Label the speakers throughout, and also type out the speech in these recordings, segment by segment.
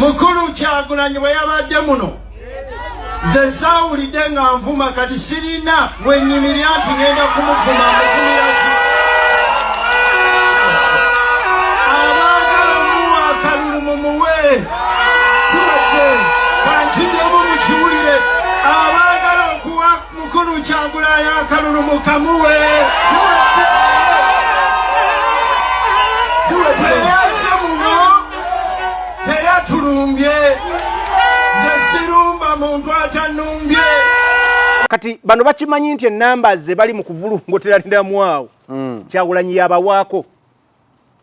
Speaker 1: mukulu Kyagulanyi bwe yabadde muno nze saawulidde nga nvuma kati sirina wenyimirira nti ngenda kumuvuma muvumira abaagala muwa akalulu mumuwe kankiddemu mukiwulire abaagala okuwa mukulu Kyagulanyi akalulu mukamuwe teyaze muno teyatulumbye zesirumba muntu atanumbye
Speaker 2: kati bano bakimanyi nti enamba ze bali mu kuvulungotera ndiramu awo Kyagulanyi yabawaako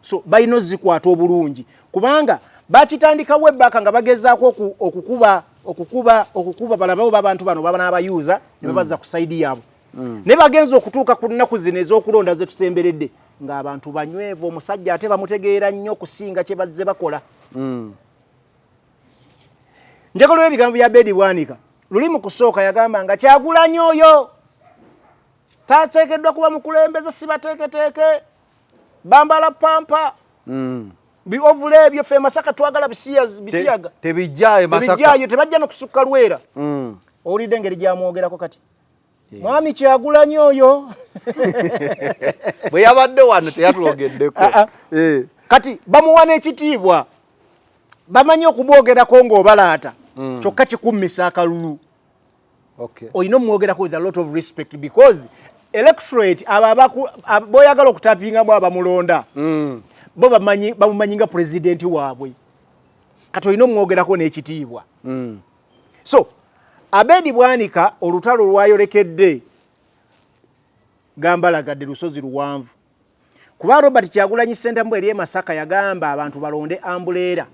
Speaker 2: so balina ozikwata obulungi kubanga bakitandikawo ebbaka nga bagezaako okukuba balababo b'abantu bano baba n'abayuuza ne babaza ku saidi yaabwe ne bagenza okutuuka ku nnaku zino ez'okulonda ze tusemberedde ng'abantu banywevu omusajja ate bamutegeera nnyo okusinga kye bazze bakola njagala ebigambo bya Bedi Bwanika luli mu kusooka yagamba nga Kyagulanyi oyo tateekeddwa kuba mukulembeze sibateeketeeke bambala pampa biovule ebyo ffe Masaka twagala bisiyaga
Speaker 3: tebijjayo
Speaker 2: tebajja nokusukka Lwera owulidde engeri gyamwogerako kati mwami Kyagulanyi oyo
Speaker 3: bwe yabadde wano teyatwogeddeko
Speaker 2: kati bamuwa n'ekitiibwa bamanyi okubwogerako ng'obalaata kyokka kikummisa akalulu olina omwogerako with a lot of respect because electorate boyagala okutapingamu abamulonda bo bamumanyi nga pulezidenti waabwe kati olina omwogerako n'ekitiibwa so Bedi Bwanika olutalo lwayolekedde gambalagadde lusozi luwanvu kuba Robert Kyagulanyi Ssentamu eri Masaka yagamba abantu balonde ambuleera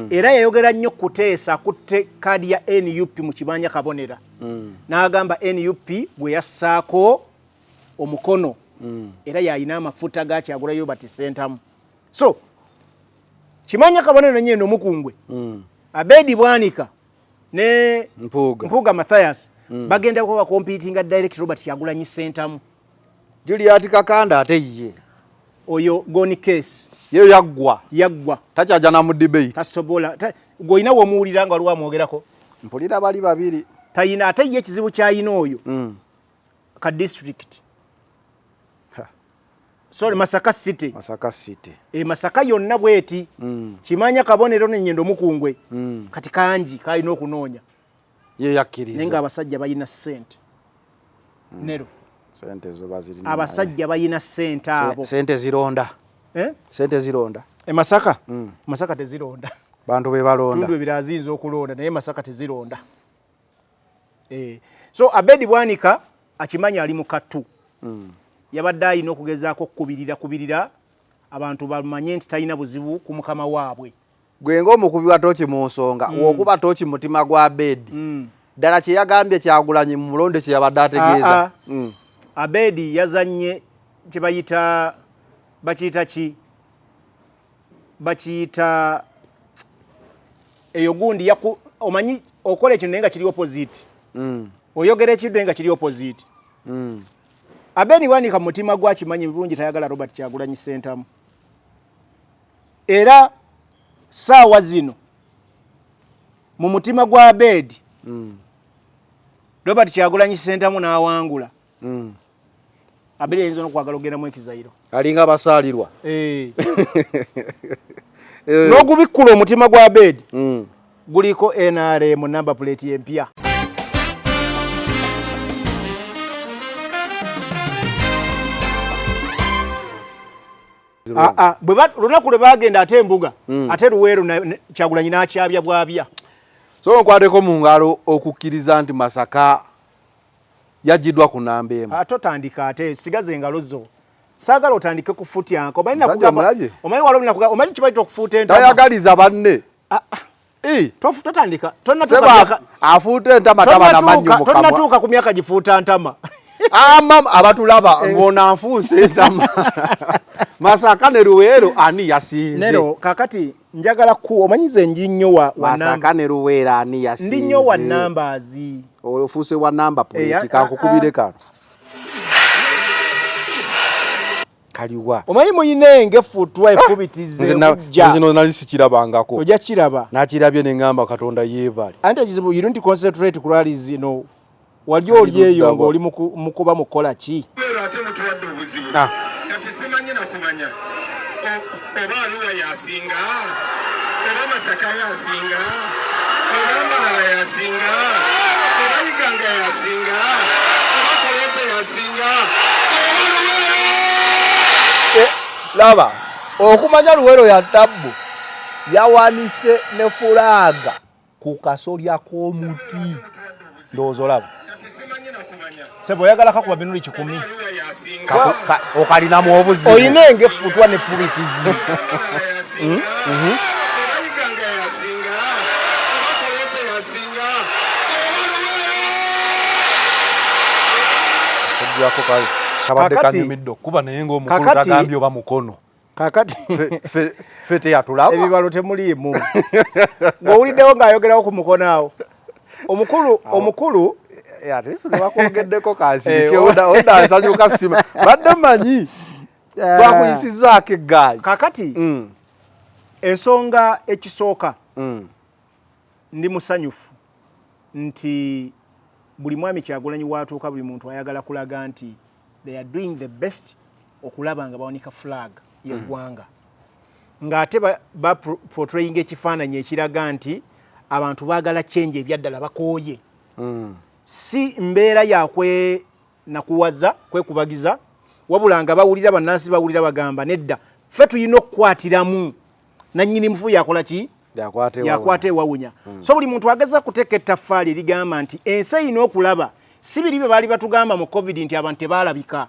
Speaker 2: era yayogera nnyo kuteesa kutte kadi ya NUP mu kibanja kabonera n'agamba NUP bwe yassaako omukono era yalina amafuta ga Kyagulanyi Robert Ssentamu so kimanya kabonero nyendo mukungwe Bedi Bwanika ne Mpuuga Mathias bagenda kuba competing direct Robert Kyagulanyi Ssentamu
Speaker 3: Juliet Kakanda ate ye
Speaker 2: oyo goni case
Speaker 3: yeyo yaggwa takyaja na mu debate
Speaker 2: tasobola goina womuwulira nga waliwo amwogerako
Speaker 3: mpulira bali babiri
Speaker 2: tayina ate ye ekizibu kyayina oyo ka district sorry Masaka City Masaka yonna bweti kimanya kabonero n'ennyendo mukungwe kati kanji kalina okunoonya
Speaker 3: ye yakkiriza
Speaker 2: nenga abasajja bayina ssente nero
Speaker 3: sente zo bazirina
Speaker 2: abasajja bayina ssente abo
Speaker 3: sente zironda sente zironda
Speaker 2: Masaka Masaka tezironda
Speaker 3: bantu be balonda
Speaker 2: tundu birazinza okulonda naye Masaka tezironda so Bedi Bwanika akimanya ali mu kattu yabadde alina okugezaako kubirira abantu bamanye nti talina buzibu ku mukama waabwe
Speaker 3: gwe ng'omukubi wa tooki mu nsonga okuba tooki mutima gwa Bedi ddala kye yagambye Kyagulanyi mu mulonde kye yabadde ategeeza
Speaker 2: Bedi yazannye kye bakiyita eyo gundi omanyi okola ekyo naye nga kiri opposite oyogera ekidde nga kiri opposite Bedi Bwanika mutima gwa kimanyi bulungi tayagala Robert Kyagulanyi Ssentamu era saawa zino mu mutima gwa Bedi Robert Kyagulanyi Ssentamu n'awangula Bedi ayinza n'okwagala ogendamu ekizayiro
Speaker 3: alinga basaalirwa
Speaker 2: n'ogubikkula omutima gwa Bedi guliko NRM number plate empya lunaku lwe bagenda ate embuga ate Luweero Kyagulanyi n'akyabya bwabya
Speaker 3: so nkwateko mu ngalo okukkiriza nti Masaka yajiddwa ku namba emu
Speaker 2: totandika ate sigaza engalo zo saagala otandike kufuti yanko omanyi kibaita okufuuta entama
Speaker 3: tayagaliza banne
Speaker 2: totandika
Speaker 3: afuuta entama taba namanyi mukamwa
Speaker 2: tonnatuuka ku myaka gifuuta ntama
Speaker 3: abatulaba ng'ona nfuuse entama Masaka ne Luweero ani yasinze
Speaker 2: nero kakati njagala omanyize ndi nnyo wa
Speaker 3: Masaka ne Luweero ani yasinze
Speaker 2: ndi nnyo wa numbers
Speaker 3: ofuuse wa namba plate kankukubire kano kaliwa
Speaker 2: omanyi muyine ngefutwa efubitize kujja
Speaker 3: kino nali sikirabangako
Speaker 2: ojja kiraba
Speaker 3: nakirabye ne ngamba Katonda yeebale
Speaker 2: anti ekizibu you don't concentrate ku rally zino wali oli eyo ng'oli mukuba mukola ki
Speaker 4: ate mutuwadde obuzibu kati simanyi nakumanya oba Arua yasinga oba Masaka yasinga oba Mbarara yasinga oba Iganga yasinga oba Kawempe yasinga
Speaker 3: laba okumanya Luwero ya tabbu yawanise ne fulaga ku kasolya k'omuti ndowooza olaba
Speaker 2: sebo oyagala kakuba binuli 10
Speaker 3: okalinamu obuzibu
Speaker 2: oyina ngefutwa ne fubitizi
Speaker 3: ogyako kale kabadde kanyumidde kuba naye ng'omukulu tagambye oba mukono
Speaker 2: kakati
Speaker 3: fete yatulaba
Speaker 2: ebibalo temuliimu ng'owuliddewo ng'ayogerawo ku mukono awo omukulu
Speaker 3: ate sinebakwogeddeko kansirike odansanyuka sima badde manyi twakuyisizaako eggaali
Speaker 2: kakati ensonga ekisooka ndi musanyufu nti buli mwami Kyagulanyi watuuka buli muntu ayagala kulaga nti they are doing the best okulaba nga bawanika flag y'eggwanga ng'ate portraying ekifaananyi ekiraga nti abantu baagala change ebyaddala bakooye si mbeera yakwe nakuwaza kwekubagiza wabula nga bawulira bannansi bawulira bagamba nedda ffe tulina okukwatiramu nannyini mufu yakola ki yakwata ewawunya so buli muntu ageza kuteeka ettaffaali erigamba nti ensi erina okulaba si biri bye baali batugamba mu covid nti abantu tebaalabika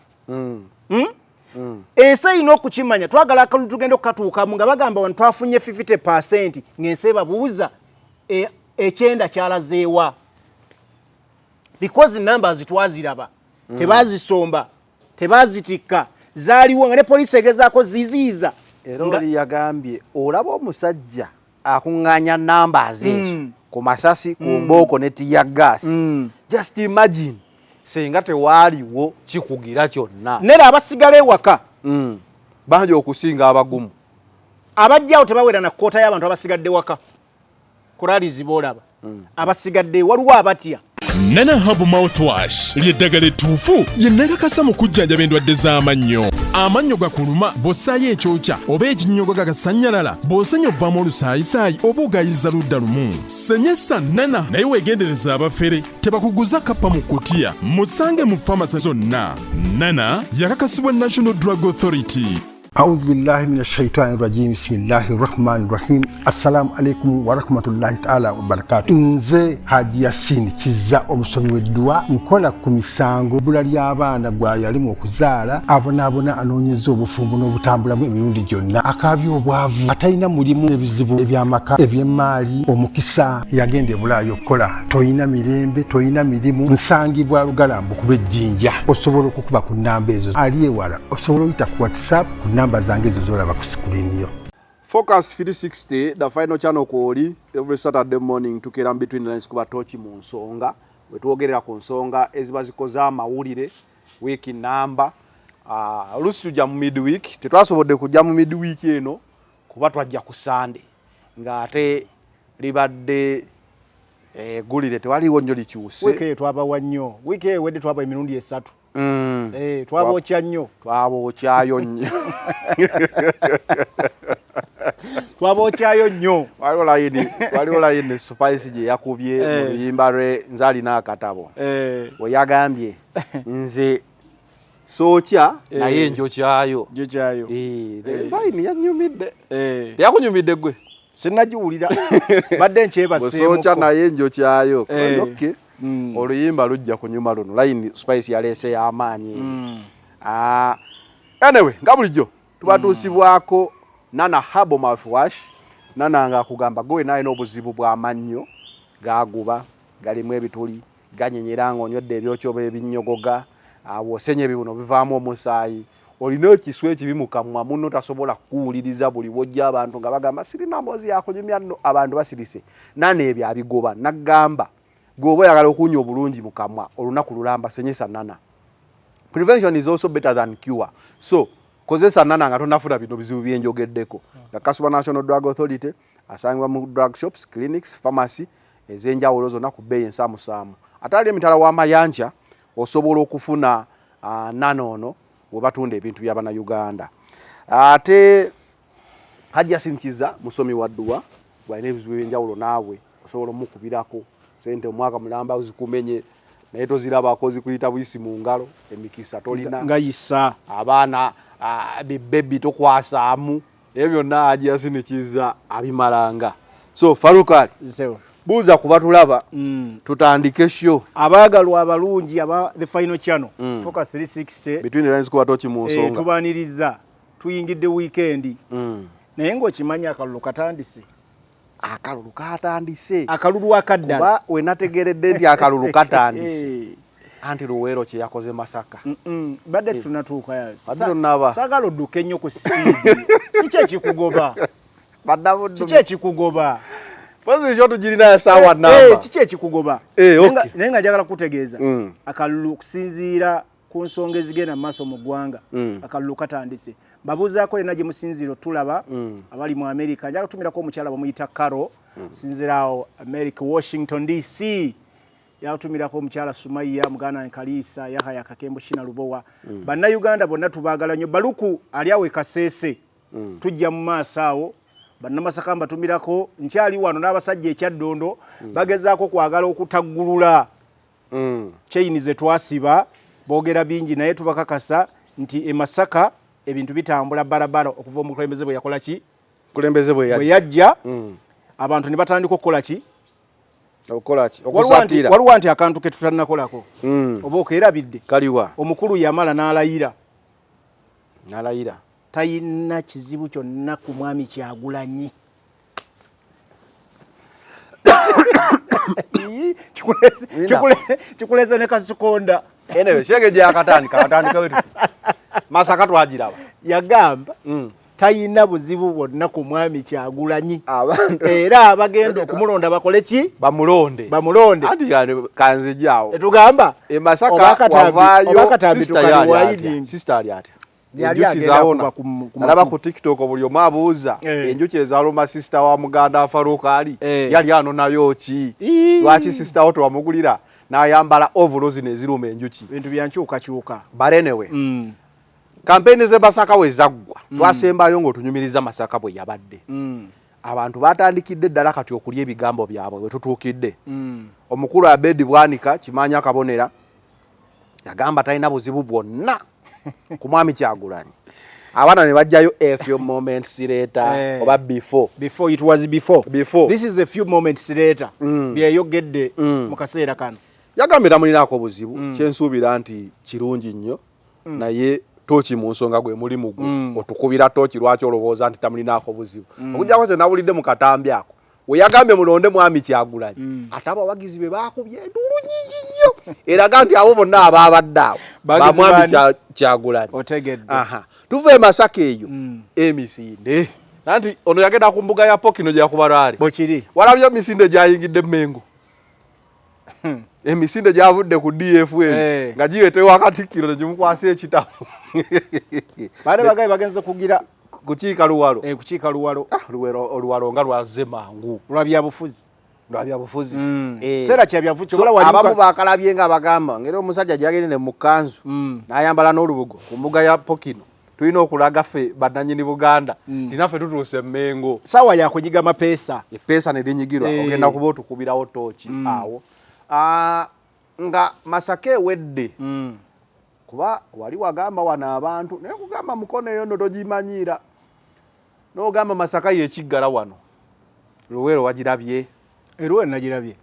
Speaker 2: ensi erina okukimanya twagala akalulu tugenda okukatuukamu nga bagamba wano twafunye 50% ng'ensi ebabuuza ekyenda kyalazeewa because numbers twaziraba tebazisomba tebazitikka zaaliwo nga ne poliisi egezaako ziziiza
Speaker 3: era oli yagambye olaba omusajja akuŋŋaanya numbers ezo ku masasi ku mbooko ne tiyaggaasi just imagine senga tewaaliwo kikugira kyonna
Speaker 2: nera abasigala ewaka
Speaker 3: bangi okusinga abagumu
Speaker 2: abajjawo tebawera na kkoota y'abantu abasigadde waka kulaalizi boolaba abasigadde waliwo abatya
Speaker 5: Nana Herbal Mouthwash ly'eddagala ettuufu yennagakasa mu kujjanjaba endwadde z'amannyo. Amannyo gakuluma bw'ossaayo ekyokya oba ekinnyogo gagasanyalala bw'osenya ovaamu olusaayisaayi oba ogayiza ludda lumu. Senyesa Nana naye weegendereza abafere tebakuguza kappa mu kkutiya musange mu famasi zonna. Nana yakakasibwa National Drug Authority.
Speaker 6: أعوذ بالله من الشيطان الرجيم بسم الله الرحمن الرحيم السلام عليكم ورحمة الله تعالى وبركاته nze Haji Yasin Kiza omusomi w'eddwa nkola ku misango bbula ly'abaana gwa yalimu okuzaala abonaabona anoonyeza obufumbo n'obutambulamu emirundi gyonna akaabya obwavu atalina mulimu ebizibu eby'amaka eby'emmaali omukisa yagenda e Bulaayi okukola toyina mirembe toyina mirimu nsangibwa Lugalambo ku lw'ejjinja osobola okukuba ku nnamba ezo ali ewala osobola oyita ku WhatsApp ku namba zange ezo zolaba ku screen yo.
Speaker 3: Focus 360 the final channel kwoli every Saturday morning tukera between the lines kuba tochi mu nsonga wetwogerera ku nsonga eziba zikoza amawulire week number olusi tujja mu midweek tetwasobodde kujja mu midweek eno kuba twajja ku Sunday ng'ate libadde gulire tewaliwo nnyo likyuse
Speaker 2: week twabawa nnyo week wedde twaba emirundi 3 twabokya nnyo
Speaker 3: twabokyayo nnyo
Speaker 2: twabokyayo nnyo
Speaker 3: waliwo layini Spice gye yakubye mu luyimba lwe nze alina akatabo we yagambye nze sookya naye njokyayo layini yannyumidde yakunyumidde gwe
Speaker 2: sinnagiwulira badde nkyebaseemuko
Speaker 3: sookya naye njokyayo okay oluyimba lujja kunyuma luno layini Spice yaleese y'amaanyi anyway nga bulijjo tubatuusibwako Nana Herbal Mouthwash Nana nga akugamba gwe naye n'obuzibu bw'amannyo gaaguba galimu ebituli ganyenyera ng'onywedde ebyokyoba ebinnyogoga w'osenye ebibuno bivaamu omusaayi olina ekiswa ekibi mu kamwa muno tasobola kuwuliriza buli wojja abantu nga bagamba sirina mboozi yakunyumya nno abantu basirise Nana ebyo abigoba naggamba gwoba oyagala okunywa obulungi mu kamwa olunaku lulamba senyesa Nana. Prevention is also better than cure. So kozesa nana nga tonafuna bino bizibu byenjogeddeko nga Kasuba National Drug Authority asangibwa mu drug shops, clinics, pharmacy ezenjawulo zonna ku bbeeyi ensamusaamu. Atali emitala w'amayanja osobola okufuna nanono bwe batunda ebintu by'abana Uganda. Ate Hajja Sinkiza musomi wa dduwa bwalina ebizibu ebyenjawulo naawe osobola omukubirako sente omwaka mulamba uzikumenye naye tozirabako zikuyita buyisi mu ngalo emikisa tolina
Speaker 2: ngayisa
Speaker 3: abaana bebi tokwasaamu ebyo byonna Hajja Sinkiza abimalanga. So Farukali buuza kuba tulaba tutandike show
Speaker 2: abaagalwa abalungi aba the final channel Focus 360
Speaker 3: between the lines kuba tochi mu nsonga
Speaker 2: tubaniriza tuyingidde weekend naye ng'okimanya akalulu katandise akalulu akaddala
Speaker 3: kuba we nategeredde nti akalulu katandise anti Luweero kye yakoze Masaka
Speaker 2: badde tunatuuka
Speaker 3: saagala
Speaker 2: odduka ennyo ku sipiidi kiki ekikugoba kiki ekikugoba
Speaker 3: Pozisyon tujirina ya sawa namba.
Speaker 2: Kiki ekikugoba.
Speaker 3: Okay.
Speaker 2: Naye nga njagala kutegeeza. Akalulu kusinziira ku nsonga ezigenda mu maaso mu ggwanga. Akalulu katandise. Babuuzaako yenna gye musinziiro tulaba abali mu America. Njagala kutumirako omukyala bamuyita Karo. Sinziraawo America, Washington DC. Yatumirako omukyala Sumaiya, Muganda Nkaliisa, Yahaya Kakembo, Shina Lubowa. Bannayuganda bonna tubaagala nnyo. Baluku ali awo e Kaseese. Tujja mu maaso awo. Bannamasaka mbatumirako nkyali wano n'abasajja ekyaddondo bagezaako kwagala okutaggulula chain ze twasiba boogera bingi naye tubakakasa nti e Masaka ebintu bitambula barabara okuva omukulembeze bwe yakola ki
Speaker 3: kulembeze bwe
Speaker 2: yajja abantu ne batandika okukola ki
Speaker 3: okusatira
Speaker 2: waliwo nti akantu ke tutanakolako oba okeerabidde
Speaker 3: kaliwa
Speaker 2: omukulu yamala n'alayira tayina kizibu kyonna ku mwami Kyagulanyi kikuleze ne Kasikonda
Speaker 3: anyway shege gye akatandika wetu Masaka twagiraba
Speaker 2: yagamba tayina buzibu bwonna ku mwami Kyagulanyi era abagenda okumulonda bakole ki
Speaker 3: bamulonde andi kanze jaawo
Speaker 2: etugamba
Speaker 3: e Masaka
Speaker 2: wavayo
Speaker 3: sister ali ati enjuki zaona alaba ku TikTok buli omu abuuza enjuki ezaluma sister wa Muganda Farukali yali ano nayo ki lwaki sister wo twamugulira n'ayambala overalls neziruma enjuki
Speaker 2: bintu byankyuka
Speaker 3: barenewe kampeni ze Masaka we zaggwa twasembayo ng'otunyumiriza Masaka bwe yabadde abantu batandikidde ddala kati okulya ebigambo byabwe bwe tutuukidde omukulu Abedi Bwanika Kimanya Kabonera yagamba talina buzibu bwonna ku mwami Kyagulanyi abaana ne bajjayo a few moments later oba before
Speaker 2: it was before
Speaker 3: this
Speaker 2: is a few moments later byeyogedde mu kaseera kano
Speaker 3: yagambye tamulinako buzibu kyensuubira nti kirungi nnyo naye toki mu nsonga gwe mulimu gwe otukubira toki lwaki olowooza nti tamulinako buzibu okujjako kye nawulidde mu katambi ako we yagambye mulonde mwami Kyagulanyi ate abawagizi be baakubye enduulu nnyingi nnyo eraga nti abo bonna abaabadde awo bamwami Kyagulanyi
Speaker 2: otegedde
Speaker 3: tuva e Masaka eyo emisinde nanti ono yagenda ku mbuga ya Pokino gyakubalwale
Speaker 2: bokiri
Speaker 3: walabye emisinde gyayingidde Mengo emisinde gyavudde ku DFN nga giwetewa Akatikkiro negimukwasa ekitabo
Speaker 2: bade bagaye bagenze kugira
Speaker 3: kukiika Luwalo
Speaker 2: kukiika Luwalo
Speaker 3: Oluwalo nga lwaze mangu
Speaker 2: lwabyabufuzi
Speaker 3: sera kyabyavuzi abamu bakalabye nga bagamba ngeri omusajja gyagende mu kanzu n'ayambala n'olubugo ku mbuga ya Pokino tulina okulaga ffe bannannyini Buganda tinaffe tutuuse Mengo
Speaker 2: sawa yakunyiga mapeesa
Speaker 3: epeesa ne linyigirwa ogenda kuba otukubirawo tooki awo nga Masaka ewedde kuba wali wagamba wano abantu naye kugamba mukono eyo ndo togimanyira n'ogamba Masaka yekiggala wano Luweero wagirabye
Speaker 2: Luweero nagirabye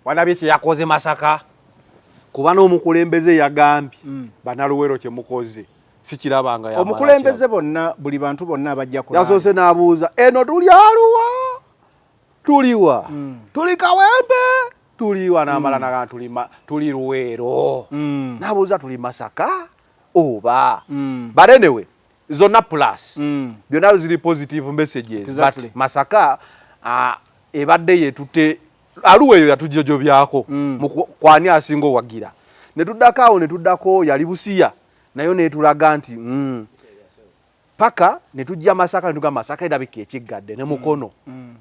Speaker 3: walabye kye yakoze Masaka kuba n'omukulembeze yagambye bannaluweero kye mukoze sikirabanga ya
Speaker 2: omukulembeze bonna buli bantu bonna abajja ku
Speaker 3: yasoose n'abuuza eno tuli aluwa tuliwa tuli Kawempe tuliwa n'amala naga tuli Luweero n'abuuza tuli Masaka oba but anyway zonna plus byonna ziri positive messages exactly. But Masaka ebadde yetute aluwa eyo yatujojobyako kwani asinga owagira ne tuddako awo ne tuddako yali Busiya nayo netulaga nti paka ne tujja Masaka ne tugamba Masaka erabika ekiggadde ne mukono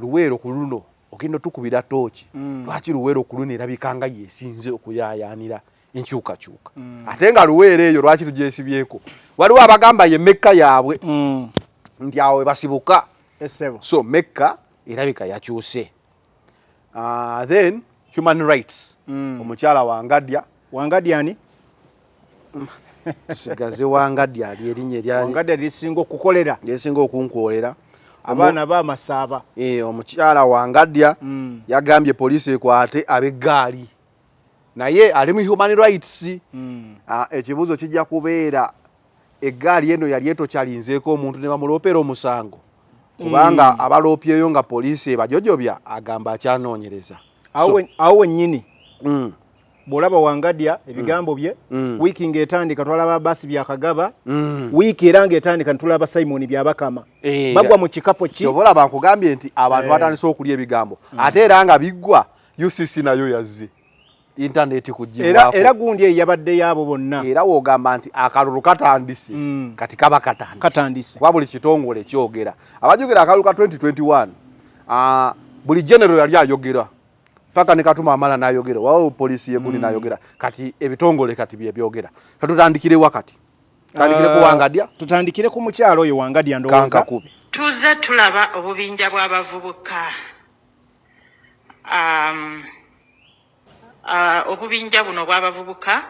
Speaker 3: Luweero ku luno okino tukubira tooki lwaki Luweero ku luno erabika nga yesinze okuyaayaanira enkyukakyuka ate nga Luweero eyo lwaki tugyesibyeko waliwo abagamba ye Mekka yaabwe nti awo basibuka so Mekka erabika yakyuse then human rights omukyala Wangadya ani sigaze Wangadya ali erinnya erya
Speaker 2: Wangadya lisinga okukolera
Speaker 3: yesinga okunkolera
Speaker 2: abaana b'amasaaba
Speaker 3: omukyala Wangadya yagambye poliisi ekwate ab'eggaali naye ali mu human rights ekibuzo kijja kubeera eggaali eno yali etokyalinzeeko omuntu ne bamuloopera omusango kubanga abaloopyeyo nga poliisi ebajojobya agamba akyanoonyereza
Speaker 2: awo wennyini bw'olaba Wangadya ebigambo bye wiiki ng'etandika twalaba basi byakagaba wiiki era ng'etandika ntulaba Simon byabakama bagwa mu kikapo ki
Speaker 3: olaba nkugambye nti abantu batandise okulya ebigambo ate era nga biggwa UCC nayo yazze internet kujibwako
Speaker 2: era gundi yabadde yabo bonna
Speaker 3: era wogamba nti akalulu katandise kati kaba katandise kwa buli kitongole kyogera abajogera akalulu ka 2021 buli general yali ayogera paka ne Katuma Amala nayogera wao poliisi yegundi nayogera kati ebitongole kati byogera katutandikire wakati tandikire ku Wangadya
Speaker 2: tutandikire ku mukyalo oyo Wangadya ndowooza
Speaker 7: tuze tulaba obubinja bw'abavubuka obubinja buno bw'abavubuka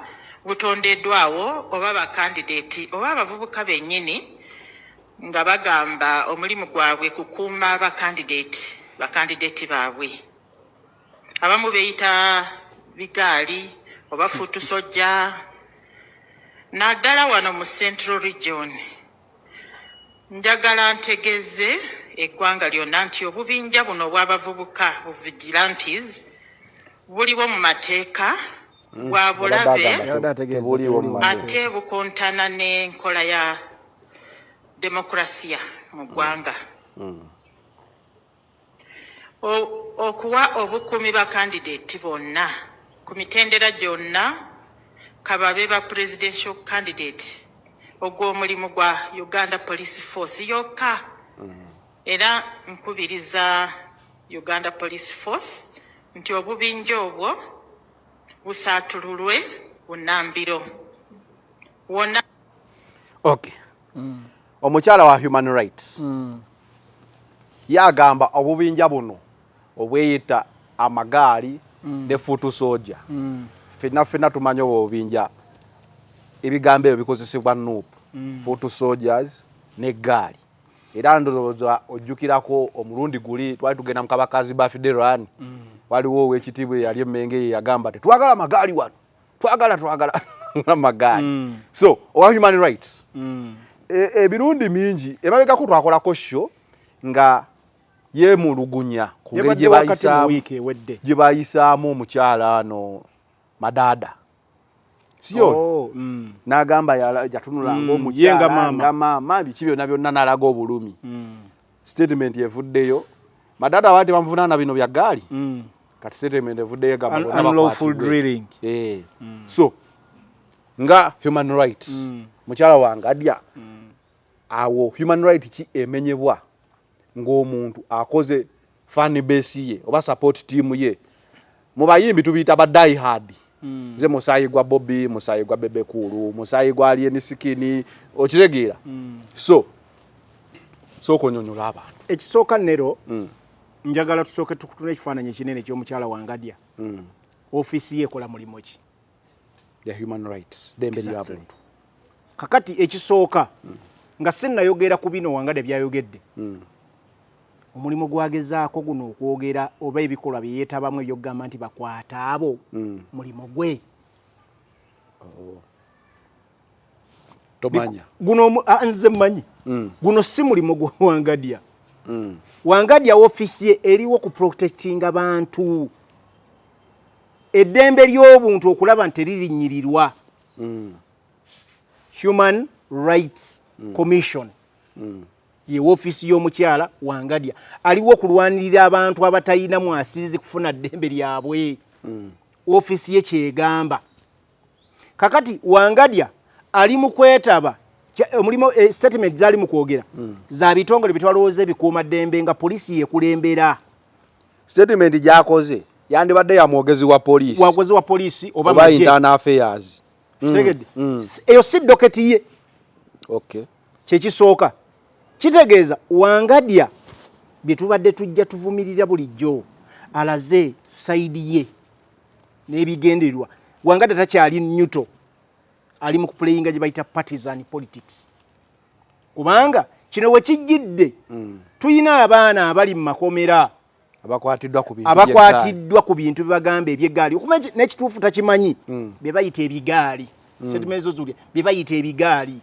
Speaker 7: butondeddwawo oba bakandidate oba abavubuka bennyini nga bagamba omulimu gwabwe kukuuma bakandidate baabwe abamu beeyita bigaali oba fuutu sojja naddala wano mu Central Region njagala ntegeze eggwanga lyonna nti obubinja buno bw'abavubuka bu vigilantes buliwo mu mateeka bwa bulabe ate bukontana n'enkola ya demokrasiya mu ggwanga okuwa obukuumi bakandidate bonna ku mitendera gyonna kababe ba presidential candidate ogw'omulimu gwa Uganda Police Force yokka era nkubiriza Uganda Police Force nti obubinja obwo busaatululwe bunambiro wonna
Speaker 3: omukyala wa human rights yagamba obubinja buno obweyita amagaali ne fuutu soja fenna tumanye obubinja ebigambo ebyo bikozesebwa nuupu fuutu soldiers n'eggaali era ndowooza ojjukirako omulundi guli twali tugenda mu Kabakazi Bafederal waliwo ow'ekitiibwa yali Emmenge yagamba nti twagala amagaali wano twagala amagaali so owa human rights ebirundi mingi emabegako twakolako show nga yemulugunya ku ngeri gye bayisaamu omukyala ano Madada siyo n'agamba yatunulanga omukyala nga maama biki byonna byonna n'alaga obulumi statement evuddeyo Madada bati bamuvunaana bino bya ggaali kati statement evuddeyo egamba
Speaker 2: unlawful drilling
Speaker 3: so nga human rights mukyala Wangadya awo human right ki emenyebwa ng'omuntu akoze fan base ye oba support team ye mu bayimbi tubiyita ba die hard nze Musayi gwa Bobby Musayi gwa Bebe Kulu Musayi gwa Alien Skin okiregeera so konyonyola abantu
Speaker 2: ekisooka nero njagala tusooke tukutuna ekifaananyi ekinene ky'omukyala Wangadya ofiisi ye ekola mulimu ki
Speaker 3: ya human rights dembe ly'abantu
Speaker 2: kakati ekisooka nga sinnayogera ku bino Wangadya byayogedde omulimu gwagezaako guno okwogera oba ebikolwa bye yeetabamu ebyokugamba nti bakwata abo mulimu gwe
Speaker 3: tomanya
Speaker 2: guno nze mmanyi guno si mulimu gwa Wangadya Wangadya ofiisi ye eriwo ku protectinga bantu eddembe ly'obuntu okulaba nti teririnnyirirwa Human Rights Commission ye ofiisi y'omukyala Wangadya aliwo okulwanirira abantu abatalina mwasirizi kufuna ddembe lyabwe ofiisi ye kyegamba kakati Wangadya ali mu kwetaba mulimo statement zali mu kwogera za bitongole bitwalooze bikuuma ddembe nga polisi yekulembera.
Speaker 3: Statement gyakoze yandibadde ya mwogezi wa polisi.
Speaker 2: Mwogezi wa polisi oba
Speaker 3: internal affairs.
Speaker 2: Segede. Eyo si doketi ye.
Speaker 3: Okay.
Speaker 2: Kyekisooka. Kitegeeza Wangadya byetubadde tujja tuvumirira bulijjo alaze saidi ye n'ebigendererwa. Wangadya takyali nyuto. Ali mu kuplayinga gye bayita partisan politics. Kubanga kino we kijjidde tuyina abaana abali mu makomera abakwatiddwa ku bintu bibagamba eby'eggaali. Okumanya n'ekituufu takimanyi bye bayita ebigaali. Sentimenzo zuli bye bayita ebigaali.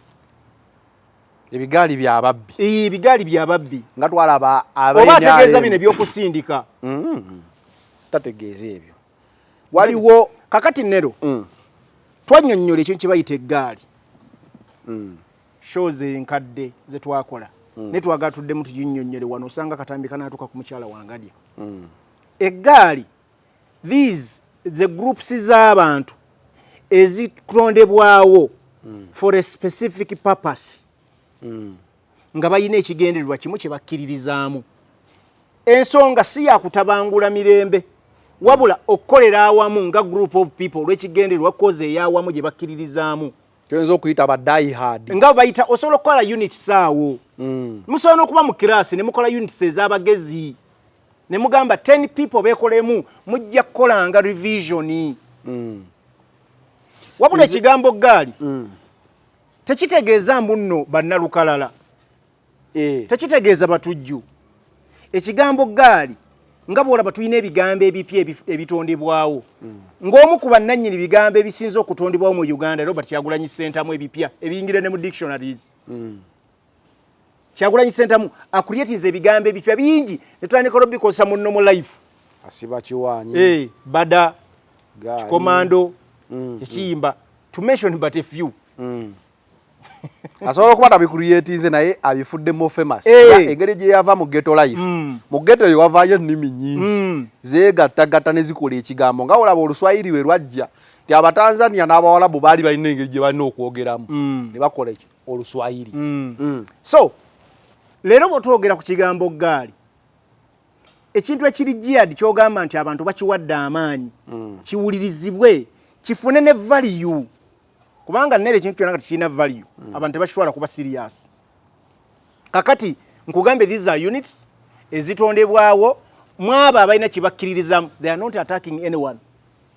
Speaker 3: Ebigaali by'ababbi.
Speaker 2: Ebigaali by'ababbi.
Speaker 3: Nga twalaba
Speaker 2: oba ategeeza bino ebyokusindika.
Speaker 3: Tategeeza ebyo. Waliwo
Speaker 2: kakati nero twannyonnyola ekintu kye bayita eggaali. Shows enkadde ze twakola. Ne twagala tuddemu tuginnyonnyole wano osanga katambi kanaatuka ku mukyala Wangadya. Eggaali these the groups z'abantu ezitondebwawo for a specific purpose. Nga bayina ekigendererwa kimu kye bakkiririzaamu. Ensonga si ya kutabangula mirembe wabula okukolera awamu nga group of people olw'ekigendererwa koze ey'awamu gye bakkiririzaamu.
Speaker 3: Kyoyinza okuyita ba die hard.
Speaker 2: Nga bayita osobola okukola units awo. Musobola n'okuba mu kiraasi ne mukola units ez'abagezi. Ne mugamba 10 people beekolemu mujja kukolanga revision. Wabula ekigambo ggaali tekitegeeza mbuno bannalukalala. Tekitegeeza batujju. Ekigambo ggaali nga bw'olaba tulina ebigambo ebipya ebitondebwawo. Ng'omu ku bannannyini bigambo ebisinze okutondebwawo mu Uganda Robert Kyagulanyi Ssentamu ebipya ebiyingire ne mu dictionaries. Kyagulanyi Ssentamu akulyetinze ebigambo ebipya bingi ne tutandika olw'obikosa mu nnomo life.
Speaker 3: Asiba kiwaanyi.
Speaker 2: Bada, Komando, ekiyimba. To mention but a few.
Speaker 3: Asobola okuba tabikuriyetinze naye abifudde mo famous. Engeri gye yava mu ghetto life. Mu ghetto yo wavaayo ennimi nnyingi. Zeegattagatta ne zikola ekigambo. Nga olaba Oluswayiri we lwajja ti Abatanzania n'Abawalabu baali balina engeri gye balina okwogeramu. Ne bakola ekyo Oluswayiri.
Speaker 2: So leero bw'otwogera ku kigambo ggaali ekintu ekiri jihad ky'ogamba nti abantu bakiwadde amaanyi kiwulirizibwe kifune ne value. Kubanga nere ekintu kyonna kati kirina value abantu tebakitwala kuba serious. Kakati nkugambe these are units ezitondebwawo mwaba abalina kibakkiririzamu. They are not attacking anyone.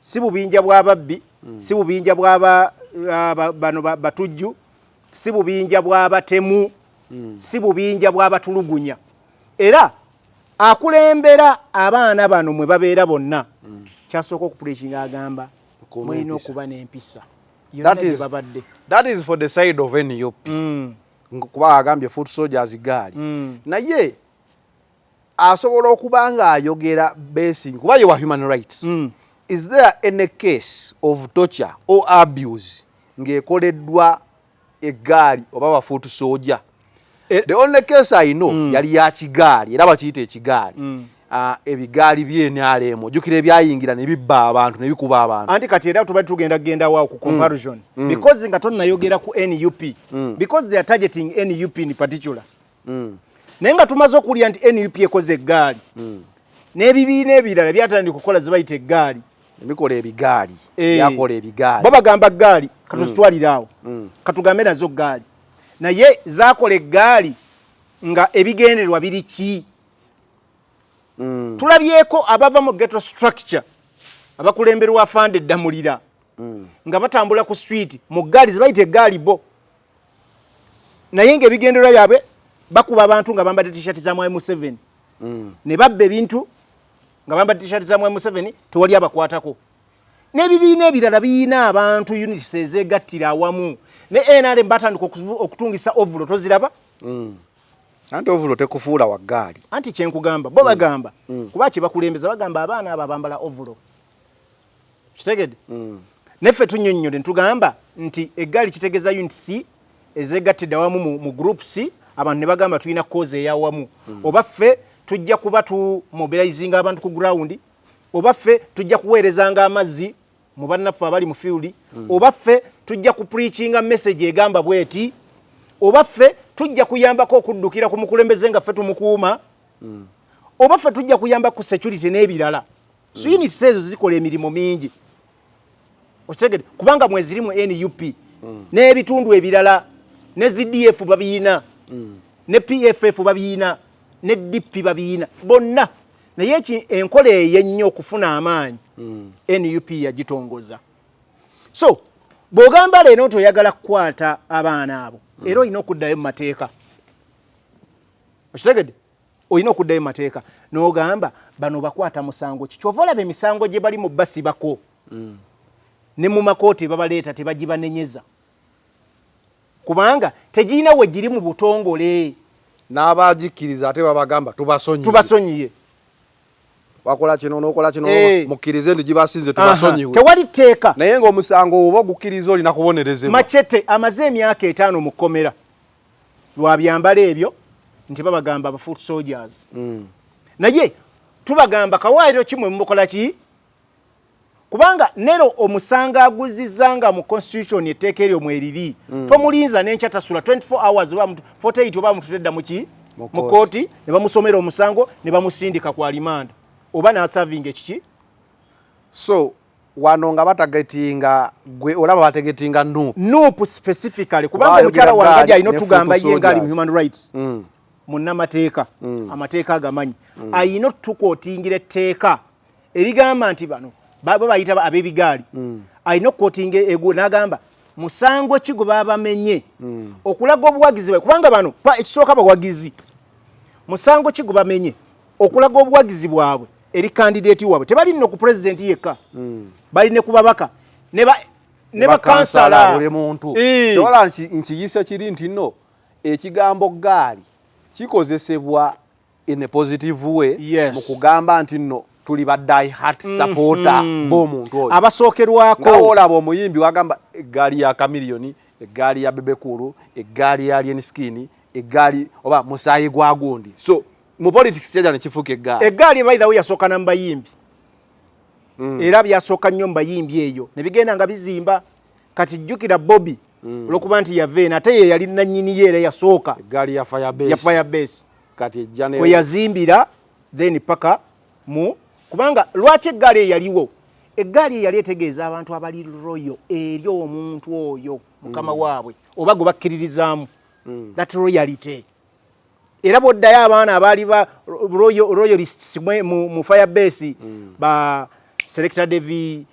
Speaker 2: Si bubinja bw'ababbi, si bubinja bw'aba bano batujju, si bubinja bw'abatemu, si bubinja bw'abatulugunya. Era akulembera abaana bano mwe babeera bonna kyasooka okupulekinga agamba mulina okuba n'empisa.
Speaker 3: That is for the side of NUP. Kuba agambye foot soldiers gaali. Naye asobola okuba nga ayogera basing kuba ye wa human rights. Is there any case of torture or abuse ng'ekoleddwa eggaali oba ba foot soldier? The only case I know yali ya kigaali era bakiyita ekigaali. Ebigaali by'NRM ojjukira ebyayingira ne bibba abantu ne bikuba abantu.
Speaker 2: Anti kati era tubadde tugenda waawo ku comparison. Because nga tonnayogera ku NUP. Because they are targeting NUP in particular. Naye nga tumaze okulya nti NUP ekoze eggaali. N'ebibiina ebirala byatandika okukola ze bayita eggaali.
Speaker 3: Ebikola ebigaali. Byakola ebigaali.
Speaker 2: Bo bagamba ggaali katuzitwaliraawo. Katugambe nazo ggaali. Naye zaakola eggaali nga ebigendererwa biri ki? Tulabyeko abava mu ghetto structure abakulemberwa afande eddamulira nga batambula ku street mu ggaali ze bayita eggaali bo. Naye ng'ebigendererwa byabwe bakuba abantu nga bambadde t-shirt za M7 ne babba ebintu nga bambadde t-shirt za M7 tewali abakwatako. N'ebibiina ebirala biyina abantu units ezeegattira awamu ne NRM batandika okutungisa ovulo toziraba.
Speaker 3: Anti ovulo tekufuula wa ggaali.
Speaker 2: Anti kyenkugamba bo bagamba kuba kye bakulembeza bagamba abaana abo bambala ovulo. Kitegedde? Neffe tunnyonnyole ntugamba nti eggaali kitegeeza units ezeegattidde awamu mu group C abantu ne bagamba tulina cause ey'awamu. Oba ffe tujja kuba tu mobilizing abantu ku ground, oba ffe tujja kuweerezanga amazzi mu bannaffe abali mu field, oba ffe tujja ku preachinga message egamba bweti oba ffe tujja kuyambako okuddukira ku mukulembeze nga ffe tumukuuma oba ffe tujja kuyamba ku security n'ebirala so units ezo zikola emirimu mingi okitegedde kubanga mwezirimu NUP n'ebitundu ebirala ne ZDF babiina ne PFF babiina ne DP babiina bonna naye enkola ey'ennyo okufuna amaanyi NUP yagitongoza so bw'ogamba leero nti oyagala kukwata abaana abo era olina okuddayo mu mateeka okitegedde olina okuddayo mu mateeka n'ogamba bano bakwata musango ki kyova olaba emisango gye bali mu basibako ne mu makooti babaleeta tebagibanenyeza kubanga tegirina we giri mu butongole
Speaker 3: n'abagikkiriza ate babagamba
Speaker 2: tubasonyiye
Speaker 3: wakola kino n'okola kino mukkirize nti gibasinze tubasonyiwe
Speaker 2: tewali tteeka
Speaker 3: naye ng'omusango oba gukkiriza olina kubonerezebwa
Speaker 2: Machete amaze emyaka 5 mu kkomera lwa byambala ebyo nti babagamba foot soldiers naye tubagamba kawaayiro kimwe mukola ki kubanga nero omusanga aguzizanga mu constitution etteeka eryo mweriri tomulinza n'enkya tasula 24 hours oba 48 oba mutudda mu ki mu kooti ne bamusomera omusango ne bamusindika ku alimanda oba n'aserving ekiki
Speaker 3: so wano nga batagetinga gwe olaba bategetinga
Speaker 2: nup specifically kubanga omukyala wange alina tugamba ye ngali mu human rights munnamateeka amateeka agamanyi ayina otutukwootingira etteeka erigamba nti bano baba bayita ab'ebigaali ayina okukootinga ego n'agamba musango ki gwe babamenye okulaga obuwagizi bwe kubanga bano ekisooka bawagizi musango ki gwe bamenye okulaga obuwagizi bwabwe eri candidate waabwe tebali nno ku president yekka bali ne ku babaka ne bakansala
Speaker 3: buli muntu tola nkiyisa kiri nti nno ekigambo gaali kikozesebwa in a positive way mu kugamba nti nno tuli ba die hard supporter b'omuntu oyo
Speaker 2: abasookerwako
Speaker 3: nga olaba omuyimbi wagamba eggaali ya kamiliyoni eggaali ya bebekulu eggaali ya alien skin eggaali oba musaayi gwa gundi so mu politics yaja ne kifuuka eggaali
Speaker 2: by the way yasooka na mbayimbi era byasooka nnyo mbayimbi eyo ne bigenda nga bizimba kati jjukira Bobby olwokuba nti yaveena ate ye yali nannyini ye era yasooka
Speaker 3: eggaali ya firebase kati ejjane
Speaker 2: we yazimbira then paka mu kubanga lwaki eggaali yaliwo eggaali yali etegeeza abantu abali royo eri omuntu oyo mukama waabwe oba gwe bakkiririzaamu that royalty era boddayo abaana abaali ba royalists mu firebase ba Selector Devi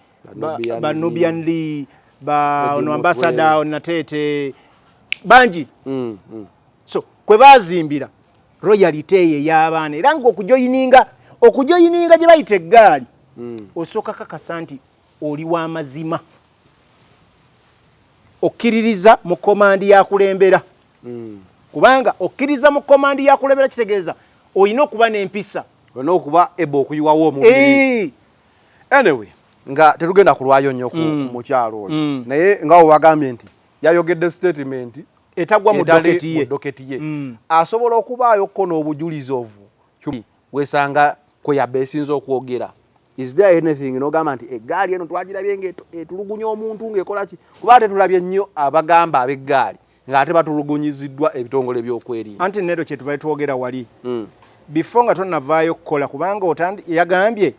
Speaker 2: ba Nubian Lee ba ono ambassador Natete banji so kwe bazimbira royalty ye y'abaana era ng'okujoyininga gye bayita eggaali osooka kakasa nti oli w'amazima okkiririza mu komandi yakulembera kubanga okkiriza mu komandi yakulembera kitegeeza olina okuba n'empisa
Speaker 3: olina okuba ebo okuyiwawo omubiri anyway nga tetugenda kulwayo nnyo mu kyalo oyo naye nga webagambye nti yayogedde statement
Speaker 2: etagwa mu doketi ye
Speaker 3: asobola okubaayokko n'obujulizi ovu wesanga kwe yabeesinza okwogera is there anything n'ogamba nti eggaali eno twagirabye ng'etulugunya omuntu ng'ekola ki kuba tetulabye nnyo abagamba ab'eggaali ng'ate batulugunyiziddwa ebitongole by'okwerinda
Speaker 2: anti nero kye tubaye twogera wali before nga tonnavaayo kukola kubanga yagambye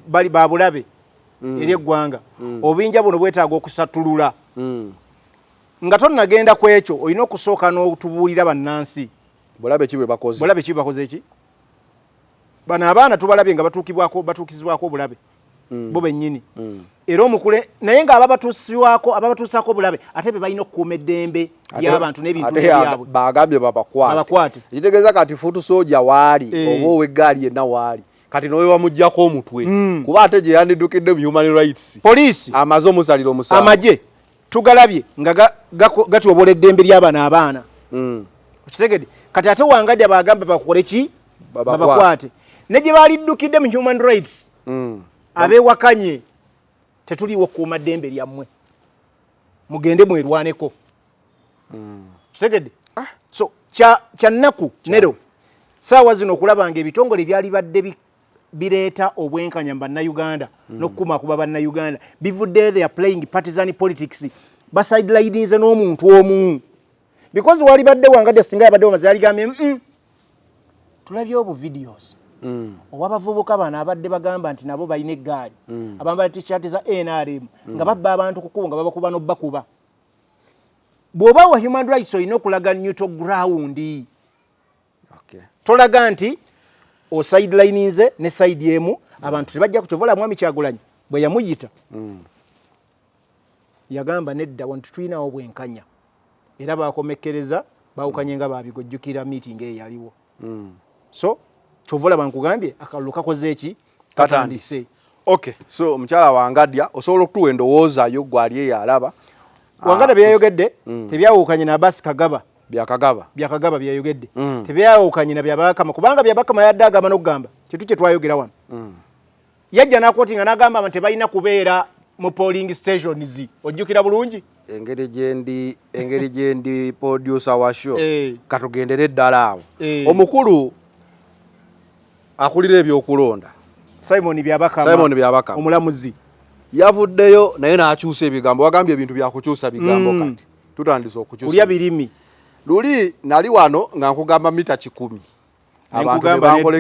Speaker 2: bali babulabe eri eggwanga obuyinja buno bwetaaga okusatulula nga tonnagenda ku ekyo olina okusooka n'otubuulira bannansi
Speaker 3: bulabe ki bwe
Speaker 2: bakoze eki bano abaana tubalabye nga batuukizibwako obulabe bo bennyini era omukule naye nga ababatuusaako obulabe ate be balina okukuuma eddembe ly'abantu n'ebintu byabwe
Speaker 3: bagambye babakwate ekitegeeza kati futu sooja waali oba ow'eggaali yenna waali kati nowe wamuggyako omutwe kuba ate gye yandiddukidde mu human rights
Speaker 2: poliisi
Speaker 3: amaze omusalira omusango
Speaker 2: amagye tugalabye nga gatyobola eddembe ly'abana abaana okitegedde kati ate wangadde bagamba bakole ki babakwate ne gye baaliddukidde mu human rights abeewakanye tetuliwo kuuma ddembe lyammwe mugende mwerwaneko kitegedde so kyannaku nero saawa zino okulaba nga ebitongole byali badde bireeta obwenkanya mu bannayuganda n'okukumakuba bannayuganda bivudde they are playing partisan politics basidelininze n'omuntu omu because wali badde wangadde singa yabadde wamaze yaligambye tulabye obu videos oba abavubuka bano abadde bagamba nti nabo balina eggaali abambala t-shirt za NRM nga babba abantu kukuba nga babakuba n'obbakuba bw'oba wa human rights olina okulaga neutral ground tolaga nti osidelinize ne side yemu abantu tebajja kutovola mwami Kyagulanyi bwe yamuyita yagamba nedda wantu tulinawo bwenkanya era bakomekkereza bawukanye nga babigojjukira meeting eyaliwo so tovola bankugambye akalulu kakoze eki katandise.
Speaker 3: Okay, so mchala Wangadya osobola okutuwa endowooza yo gwali eyalaba
Speaker 2: Wangadya byayogedde tebyawukanye na Abbas Kagaba byakagaba byayogedde tebyawukanye na byabakama kubanga byabakama yadde agamba n'okugamba kitu kye twayogera wano yajja n'akwotinga n'agamba abantu tebalina kubeera mu polling stations ojjukira bulungi
Speaker 3: engeri gyendi producer wa show katugendere ddala awo omukulu akulira ebyokulonda
Speaker 2: Simon Byabakama omulamuzi
Speaker 3: yavuddeyo naye n'akyusa ebigambo wagambye ebintu byakukyusa bigambo kati tutandise okukyusa
Speaker 2: kulya birimi
Speaker 3: luli nali wano nga nkugamba mita 10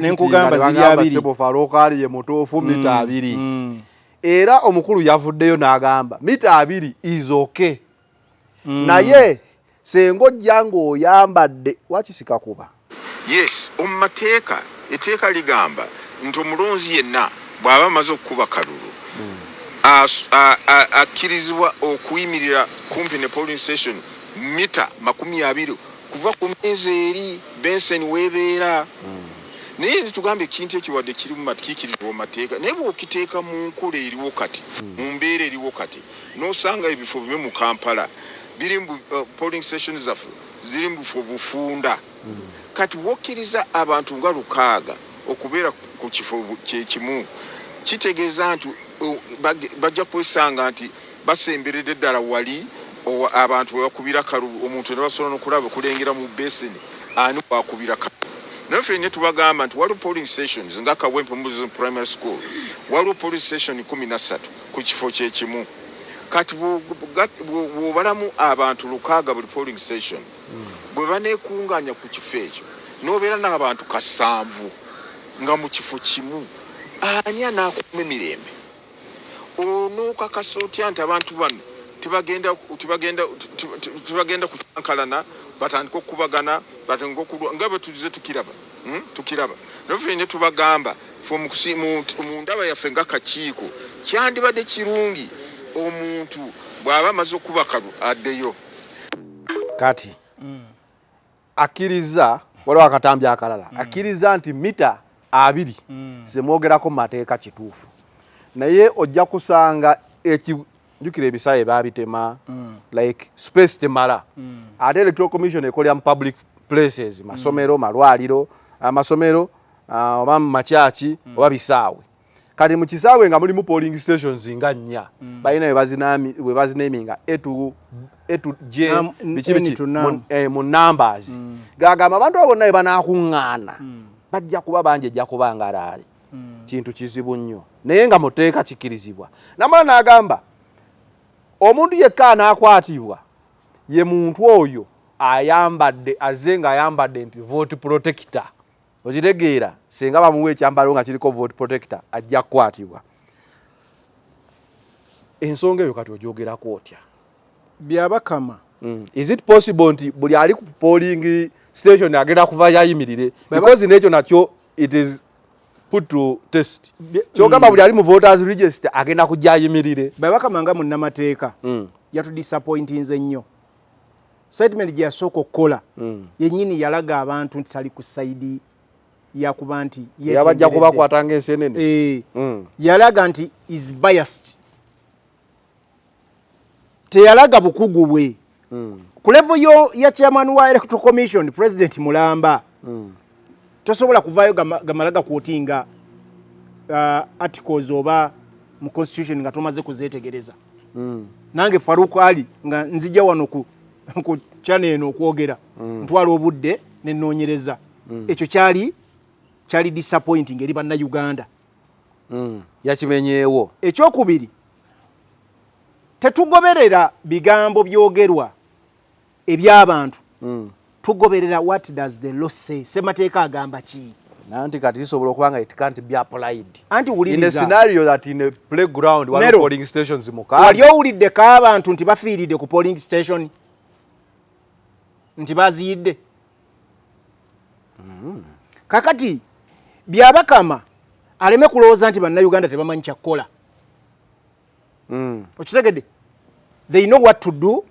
Speaker 2: nenkugamba ziri 2
Speaker 3: sebo farokali ye mutofu mita 2 era omukulu yavuddeyo n'agamba mita 2 is okay naye sengo jango oyambadde wakisika kuba
Speaker 4: yes omumateeka eteeka ligamba nti omulonzi yenna bw'aba amaze okukuba kalulu akkirizibwa okuyimirira kumpi ne polling station mita 20 kuva ku mmeeza eri Benson weebeera naye tugambe ekintu ekiwadde kiri mu makiikirizibwa mu mateeka naye bw'okiteeka mu nkola eriwo kati mu mbeera eriwo kati n'osanga ebifo bimwe mu Kampala biri mu polling stations zaffe ziri mu bifo bufunda kati wokkiriza abantu nga 600 okubeera ku kifo kyekimu kitegeeza nti bajja kwesanga nti basemberedde ddala wali abantu bakubira kalulu omuntu ne basobola n'okulaba okulengera mu beseni ani wakubira kalulu naye ffenna tubagamba nti waliwo polling stations nga Kawempe Mbuzi Primary School waliwo polling station 13 ku kifo kyekimu kati bw'obalamu abantu 600 buli polling station bwe baneekunganya ku kifo ekyo n'obeera n'abantu 7 nga mu kifo kimu ani anaakuma emirembe onookakasa otya nti abantu bano tebagenda kutankalana batandika okubagana batandika okulwa nga bwe tulize tukiraba naye ffenna tubagamba mu ndaba yaffe nga kakiiko kyandibadde kirungi omuntu bw'aba amaze okuba kalu addeyo
Speaker 3: kati akkiriza waliwo akatambi akalala akkiriza nti mita 2 zemwogerako mu mateeka kituufu naye ojja kusanga njukira ebisaawe babitema like space temala ate electoral commission ekolera mu public places masomero malwaliro amasomero oba mu makyaki oba bisaawe kati mu kisaawe nga mulimu polling stations nga 4 balina we bazinaminga J mu numbers gagamba abantu abo bonna banaakuŋŋaana bajja kuba bangi ejja kuba nga laali kintu kizibu nnyo naye nga muteeka kikkirizibwa namala n'agamba omuntu yekka anaakwatibwa ye muntu oyo ayambadde azze nga ayambadde nti vote protector okitegeera singa bamuwa ekyambalo nga kiriko vote protector ajja kukwatibwa ensonga eyo kati ogyogerako otya
Speaker 2: Byabakama
Speaker 3: is it possible nti buli ali ku polling station agenda kuva yayimirire because nekyo nakyo it is put to test kyogamba buli ali mu voters register agenda kujja ayimirire
Speaker 2: Byabakama nga munnamateeka yatudisappointinze nnyo statement gye yasooka okukola yennyini yalaga abantu nti tali ku saidi yakuba nti
Speaker 3: yabajja kubakwatanga ensenene
Speaker 2: yalaga nti is biased teyalaga bukugu bwe ku level ya chairman wa electoral commission president Mulamba tosobola kuvaayo gamalaga kuotinga articles oba mu constitution nga tomaze kuzetegereza nange Farouk Ali nga nzija wano ku channel eno okwogera ntwala obudde nenoonyereza ekyo kyali disappointing eri banna Uganda
Speaker 3: yakimenyeewo
Speaker 2: ekyokubiri tetugoberera bigambo byogerwa eby'abantu tugoberera what does the law say semateeka agamba ki
Speaker 3: nanti kati isobola okuba nga it can't be applied
Speaker 2: anti
Speaker 3: in a scenario that in a playground one polling stations mukaaga
Speaker 2: wali owuliddeko abantu nti bafiiridde ku polling station nti baziyidde kakati byabakama aleme kulowooza nti bannayuganda tebamanyi kyakukola okitegedde they know what to do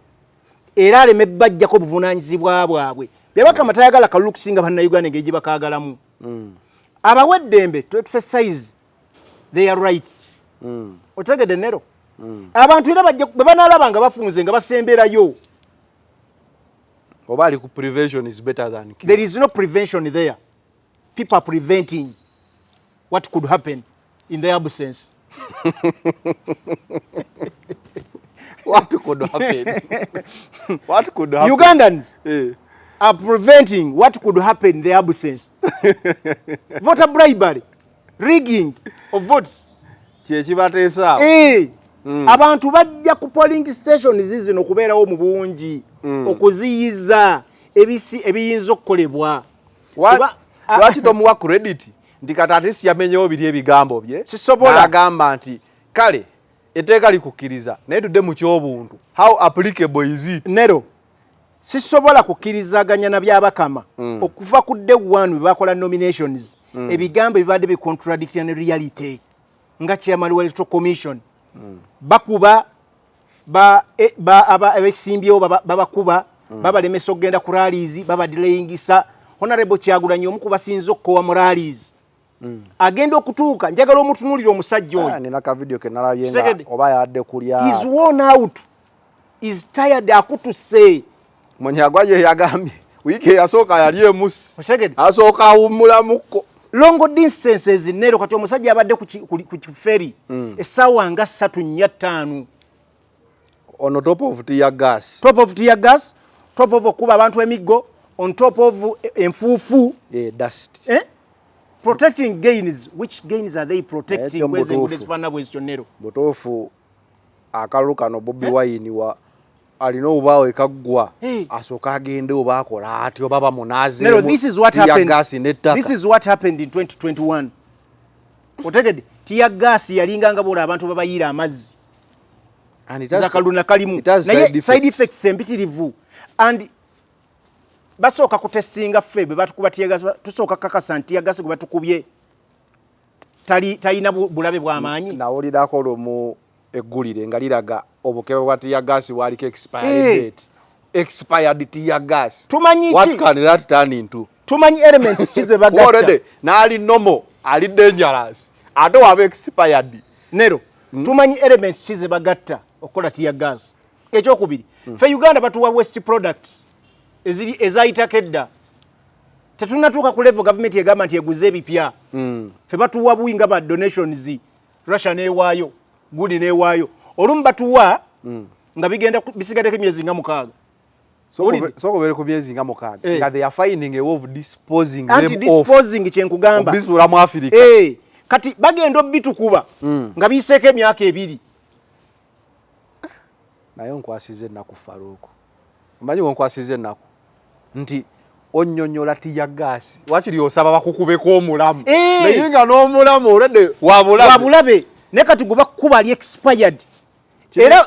Speaker 2: era aleme bajjako buvunaanyizibwa bwabwe byabakama tayagala kalulu okusinga bannayuganda engeri gye bakaagalamu abawa eddembe to exercise their rights otegedde nero abantu era bwe banaalaba nga bafunze nga basemberayo
Speaker 3: oba ali ku prevention is better than cure.
Speaker 2: There is no prevention there. People are preventing what could happen in their absence.
Speaker 3: What could happen? What could happen?
Speaker 2: Ugandans are preventing what could happen in their absence. Voter bribery, rigging of votes.
Speaker 3: Kyekibateesa
Speaker 2: abantu bajja ku polling stations zino okubeerawo mu bungi okuziyiza ebiyinza okukolebwa.
Speaker 3: Lwaki tomuwa credit nti kati ate siyamenyewo biri ebigambo bye n'agamba nti kale etteeka likukkiriza naye tudde mu ky'obuntu how applicable is it?
Speaker 2: Nero sisobola kukkirizaganya na byabakama okuva ku day one bwe bakola nominations ebigambo ebibadde bicontradicting ne reality nga chairman wa electoral commission bakuba abesimbyewo babakuba babalemesa okugenda ku rallies babadelayingisa honorable Kyagulanyi omu ku basinze okukowa mu rallies agenda okutuuka njagala omutunulira omusajja oyo
Speaker 3: nina ka video ke nalabye nga oba yadde kulya
Speaker 2: is worn out is tired akutuse
Speaker 3: Munyagwaje yagambye wiiki yasooka yali emusi asooka awummulamuko
Speaker 2: long distances nero kati omusajja abadde ku ferry essaawa nga 3-4
Speaker 3: on top of tear gas
Speaker 2: top of okuba abantu emiggo on top of enfuufu
Speaker 3: dust
Speaker 2: protecting gains. Which gains are they protecting?
Speaker 3: Butofu akalulu kano Bobi Wine wa alina obaawo ekaggwa asooka agende oba akola ati oba bamunaaze.
Speaker 2: No, this is what happened. This is what happened in 2021. Otegedde tear gas yalinganga bola abantu babayira amazzi.
Speaker 3: And it has
Speaker 2: zakaluna kalimu. Naye side effects empitirivu. And basooka kutestinga febe batukuba tear gas tusooka kakasa tear gas kuba tukubye talina bulabe bw'amaanyi.
Speaker 3: Nawulirako lumu eggulire nga liraga obukebe bwa tear gas waliko expired date. Expired tear gas.
Speaker 2: Tumanyi
Speaker 3: what can that turn into?
Speaker 2: Tumanyi elements kize bagatta.
Speaker 3: Already naali normal ali dangerous. Ate waba expired.
Speaker 2: Nero tumanyi elements kize bagatta okola tear gas. Ekyokubiri fe Uganda batuwa waste products ezayita kedda. Tetunatuuka ku level government yegamba nti eguze ebipya. Fe batuwa buyinga ba donations Russia neewaayo gudi neewaayo olumu batuwa nga bigenda bisigadeko emyezi nga 6.
Speaker 3: So kubere ku myezi nga 6 nga they are finding a way of disposing them
Speaker 2: off. Anti-disposing kyenkugamba.
Speaker 3: Bisula mu Africa.
Speaker 2: Kati bagenda obitukuba nga biseeko emyaka 2.
Speaker 3: Naye nkwasize ennaku Faruku. Mmanyi wonkwasize ennaku nti onnyonnyola tear gas wakiri osaba bakukubeko omulamu naye nga n'omulamu olwedde wabulabe
Speaker 2: ne kati guba kuba ali expired era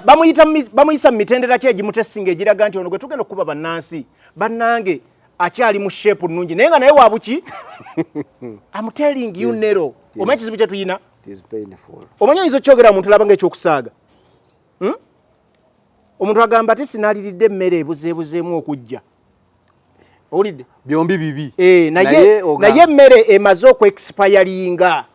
Speaker 2: bamuyisa mu mitendera ki egimutesinga egiraga nti ono gwe tugenda okuba bannansi bannange akyali mu shape nnungi naye nga naye wabuki I'm telling you Nero omanyi kizibu kye tuyina omanyi oyinza okyogera muntu labanga ekyokusaaga omuntu agamba ati sinaliridde emmere ebuzeebuzeemu okujja owulidde
Speaker 3: byombi bibi
Speaker 2: naye emmere emaze okweexpiringa.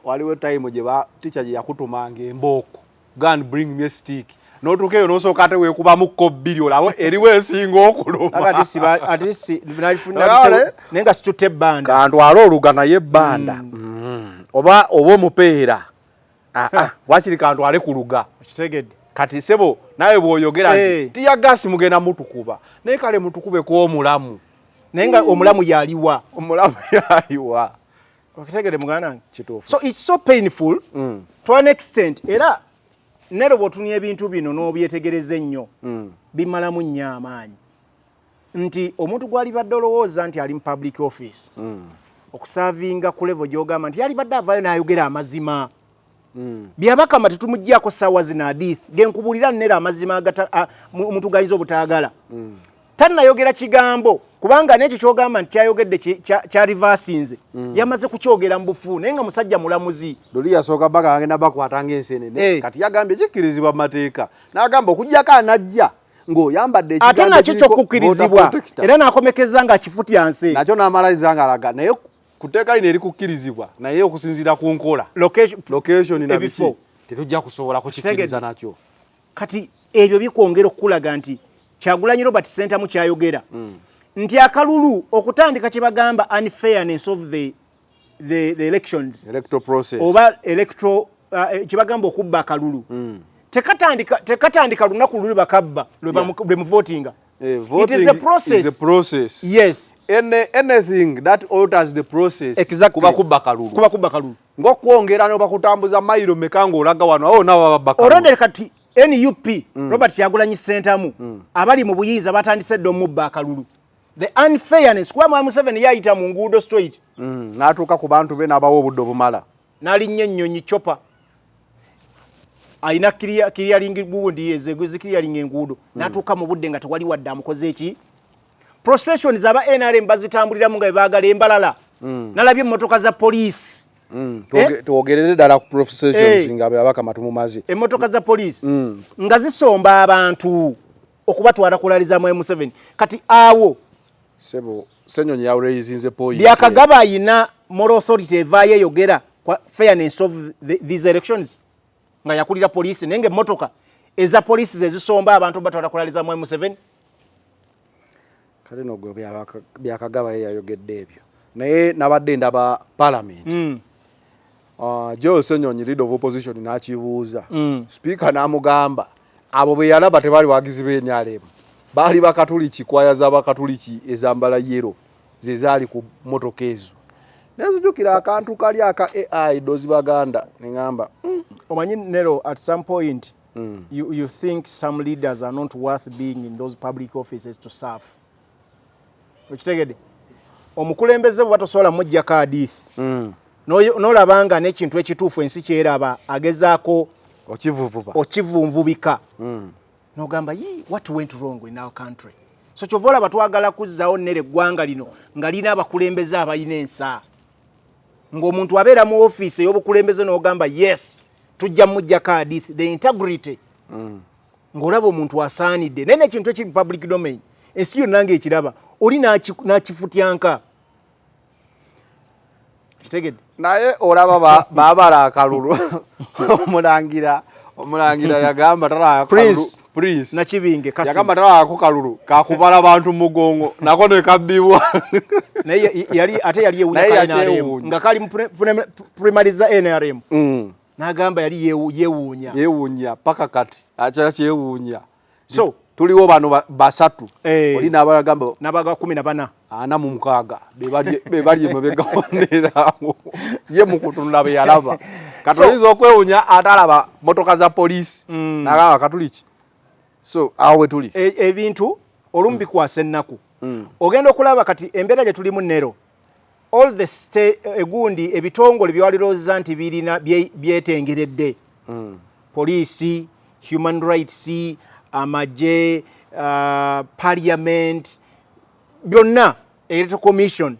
Speaker 3: Waliwo time gye teacher gye yakutumanga embooko gun bring me a stick n'otuukeyo n'osooka ate weekubamukko 2 olabo eriwo esinga okuluma
Speaker 2: naye nga situtte ebbanda
Speaker 3: kantwala oluga naye ebbanda oba omupeera wakiri kantwale ku luga
Speaker 2: kitegedde
Speaker 3: kati sebo naye bw'oyogera nti tear gas mugenda mutukuba naye kale mutukube kw'omulamu
Speaker 2: naye nga omulamu yaliwa okitegedde muganda wange. So it's so painful to an extent era Nero bw'otunya ebintu bino n'obyetegereza ennyo bimalamu nnyo amaanyi nti omuntu gwali badde olowooza nti ali mu public office okusavinga ku level gy'ogamba nti yali badde avaayo n'ayogera amazima byabakama tetumuggyako ssaawa zino hadith genkubulira nnera amazima omuntu gayinza obutaagala tannayogera kigambo kubanga n'ekyo ky'ogamba nti kyayogedde kya rivasinze yamaze kukyogera mu bufu naye nga musajja mulamuzi
Speaker 3: luli yasooka baka agenda bakwatanga ensenene kati yagambye kikkirizibwa mu mateeka n'agamba okuggyako anajja ng'oyambadde ekigambo
Speaker 2: ate nakyo kyokukkirizibwa era n'akomekeza nga akifutyanse
Speaker 3: nakyo n'amaliriza ng'alaga naye ku tteeka lino erikukkirizibwa naye okusinziira ku nkola location na biki tetujja kusobola kukikkiriza nakyo
Speaker 2: kati ebyo bikwongera okukulaga nti Kyagulanyi Robert Ssentamu kyayogera nti akalulu okutandika kye bagamba unfairness of the
Speaker 3: electoral process
Speaker 2: oba electoral kye bagamba okubba akalulu tekatandika lunaku luli bakabba lwe mu votinga. It is a process.
Speaker 3: Is a process.
Speaker 2: Yes.
Speaker 3: Anything that alters the process.
Speaker 2: Exactly.
Speaker 3: Kuba kubba kalulu.
Speaker 2: Kuba kubba kalulu.
Speaker 3: Ngokwongera no bakutambuza mailo mekango olaga wano awo nabo babaka.
Speaker 2: Already kati NUP Robert Kyagulanyi Ssentamu abali mu buyinza batandise ddo mubba akalulu. The unfairness kwa Mwami Museveni yayita mu nguudo straight.
Speaker 3: N'atuuka ku bantu be n'abawo obudde obumala.
Speaker 2: N'alinnya ennyonyi chopa. Aina clearing gundi ezegwezi clearing enguudo. N'atuuka mu budde nga tewali wadde amukoze eki. Processions aba NRM bazitambulira mu nga baagala embalala. Nalabye emmotoka za police.
Speaker 3: Tuogerere ddala ku processions nga abaka matumumazi.
Speaker 2: Emmotoka za police nga zisomba abantu okubatwala kulaliza Mwami Museveni. Kati awo
Speaker 3: Sebo Ssenyonyi ya raising point.
Speaker 2: Byakagaba ayina moral authority evaayo yogera kwa fairness of these elections. Nga yakulira police nenge motoka eza police zezisomba abantu batwala kulaliza Mwami Museveni.
Speaker 3: Kale nogwe byakagaba yayogedde ebyo. Naye nabadde ndaba parliament. Joe Ssenyonyi leader of opposition n'akibuuza. Speaker n'amugamba abo be yalaba tebali wagizi b'enyalemu. Bali bakatuliki kwaya za bakatuliki ezambala yero zezali ku motoka ezo. Nezijukira akantu kali aka AI dozi baganda ningamba.
Speaker 2: Omanyi Nero, at some point you think some leaders are not worth being in those public offices to serve. Okitegedde? Omukulembeze bwatosobola mujja kadith. N'olabanga n'ekintu ekituufu ensi kyeraba agezaako okivunvubika. N'ogamba what went wrong in our country? So kyovola batwagala kuzzaawo nnere eggwanga lino nga lina abakulembeze abalina ensa. Ng'omuntu abeera mu ofiisi ey'obukulembeze n'ogamba yes tujja mujja kadith the integrity. Ng'olaba omuntu asaanidde naye n'ekintu ekiri public domain ensi yonna ng'ekiraba oli n'akifutyanka. Kitegedde?
Speaker 3: Naye olaba baabala akalulu omulangira yagamba tala Prince
Speaker 2: Nakibinge kasi
Speaker 3: yagamba tala ku kalulu kakubala abantu mugongo nako ne kabibwa
Speaker 2: naye yali yewunya NRM nga kali primariza NRM nagamba yali yewunya
Speaker 3: paka kati acha yewunya
Speaker 2: so
Speaker 3: tuliwo bano basatu oli n'abagamba
Speaker 2: nabaga 14
Speaker 3: ana mu mukaga bebali mabega wanera ye mukutunda be yalaba katolizo kwewunya atalaba motoka za police nagaba katuliki so awe tuli
Speaker 2: ebintu olumbi kwase ennaku ogenda okulaba kati embeera gye tulimu Nero all the state egundi ebitongole byewaliroza nti birina byetengeredde police human rights amaje parliament byonna electoral commission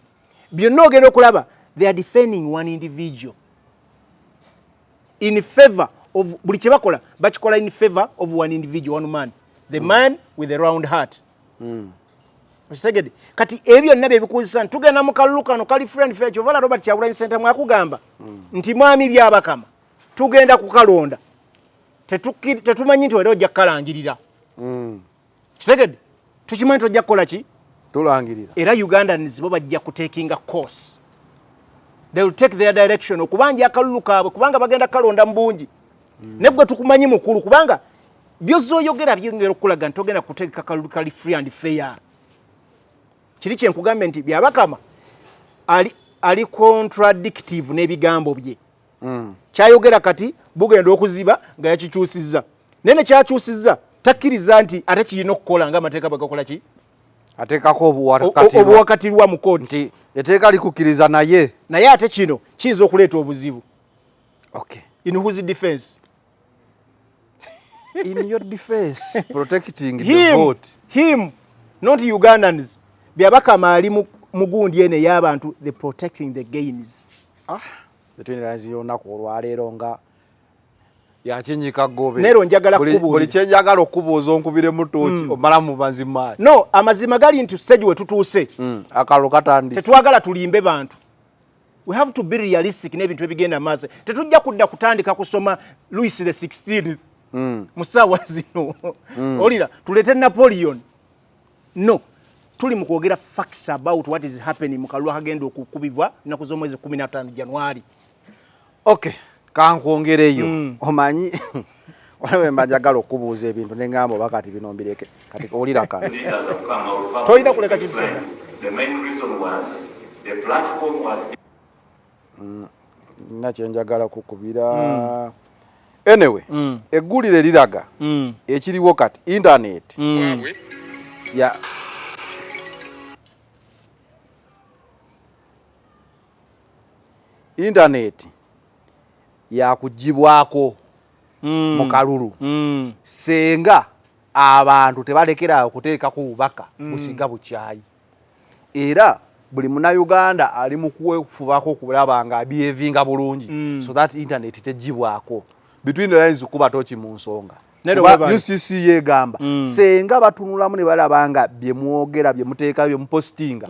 Speaker 2: byonna ogenda okulaba they are defending one individual in favor of buli kye bakola bakikola in favor of one individual one man the man with a round heart. Okitegedde kati ebyo byonna bebikuuzisa tugenda mu kalulu kano kali friend fair kyovala Robert Kyagulanyi Ssentamu akugamba nti mwami byabakama tugenda kukalonda tetumanyi nti era ojja kukalangirira. Kitegedde tukimanyi nti ojja kukola ki
Speaker 3: tulangirira
Speaker 2: era Ugandans bo bajja kutekinga course they will take their direction okubanja akalulu kaabwe kubanga bagenda kalonda mu bungi nebwe tukumanyi mukulu kubanga byozoyogera byongera okulaga nti ogenda kuteeka kalulu kali free and fair. Kiri kye nkugambye nti byabakama ali contradictive n'ebigambo bye. Kyayogera kati bugenda okuziba nga yakikyusizza naye ne kyakyusizza takkiriza nti ate kirina okukola nga amateeka bagakola ki
Speaker 3: ateekako
Speaker 2: obuwakatirwa mu kooti
Speaker 3: nti eteeka likukkiriza naye
Speaker 2: ate kino kiyinza okuleeta obuzibu.
Speaker 3: Okay.
Speaker 2: In whose defense?
Speaker 3: In your defense, protecting the vote.
Speaker 2: Him, not Ugandans. Byabakama ali mugundi ene y'abantu, the protecting the gains.
Speaker 3: Between olunaku olwaleero nga yakinyika gobe.
Speaker 2: Nero njagala kubuulira.
Speaker 3: Buli kyenjagala okubuuza onkubire mu tooki omala mu mazima.
Speaker 2: No, amazima gali nti stage we tutuuse.
Speaker 3: Akalo katandise.
Speaker 2: Tetwagala tulimbe bantu. We have to be realistic n'ebintu ebigenda maaso. Tetujja kudda kutandika kusoma Louis the 16th. Musawa zino. Olira tulete Napoleon. No. Tuli mu kwogera facts about what is happening mu kalwa kagenda okukubibwa naku z'omwezi 15 January.
Speaker 3: Okay. Kankwongereyo. Omanyi waliwo mbajagala okubuuza ebintu n'engamba oba kati bino mbireke. Kati olira kano.
Speaker 2: Toyina kuleka kifu.
Speaker 8: The main reason was the platform was
Speaker 3: nakyenjagala kukubira. Anyway, eggulire liraga ekiriwo kati internet ya internet yakugibwako mu kalulu senga abantu tebalekera okuteeka ku bubaka busiga bukyayi era buli Munnayuganda ali mu kwefubako okulaba nga behavinga bulungi so that internet tejibwako between the lines kuba tochi mu nsonga UCC yegamba senga batunulamu ne balabanga bye muogera bye muteeka bye mupostinga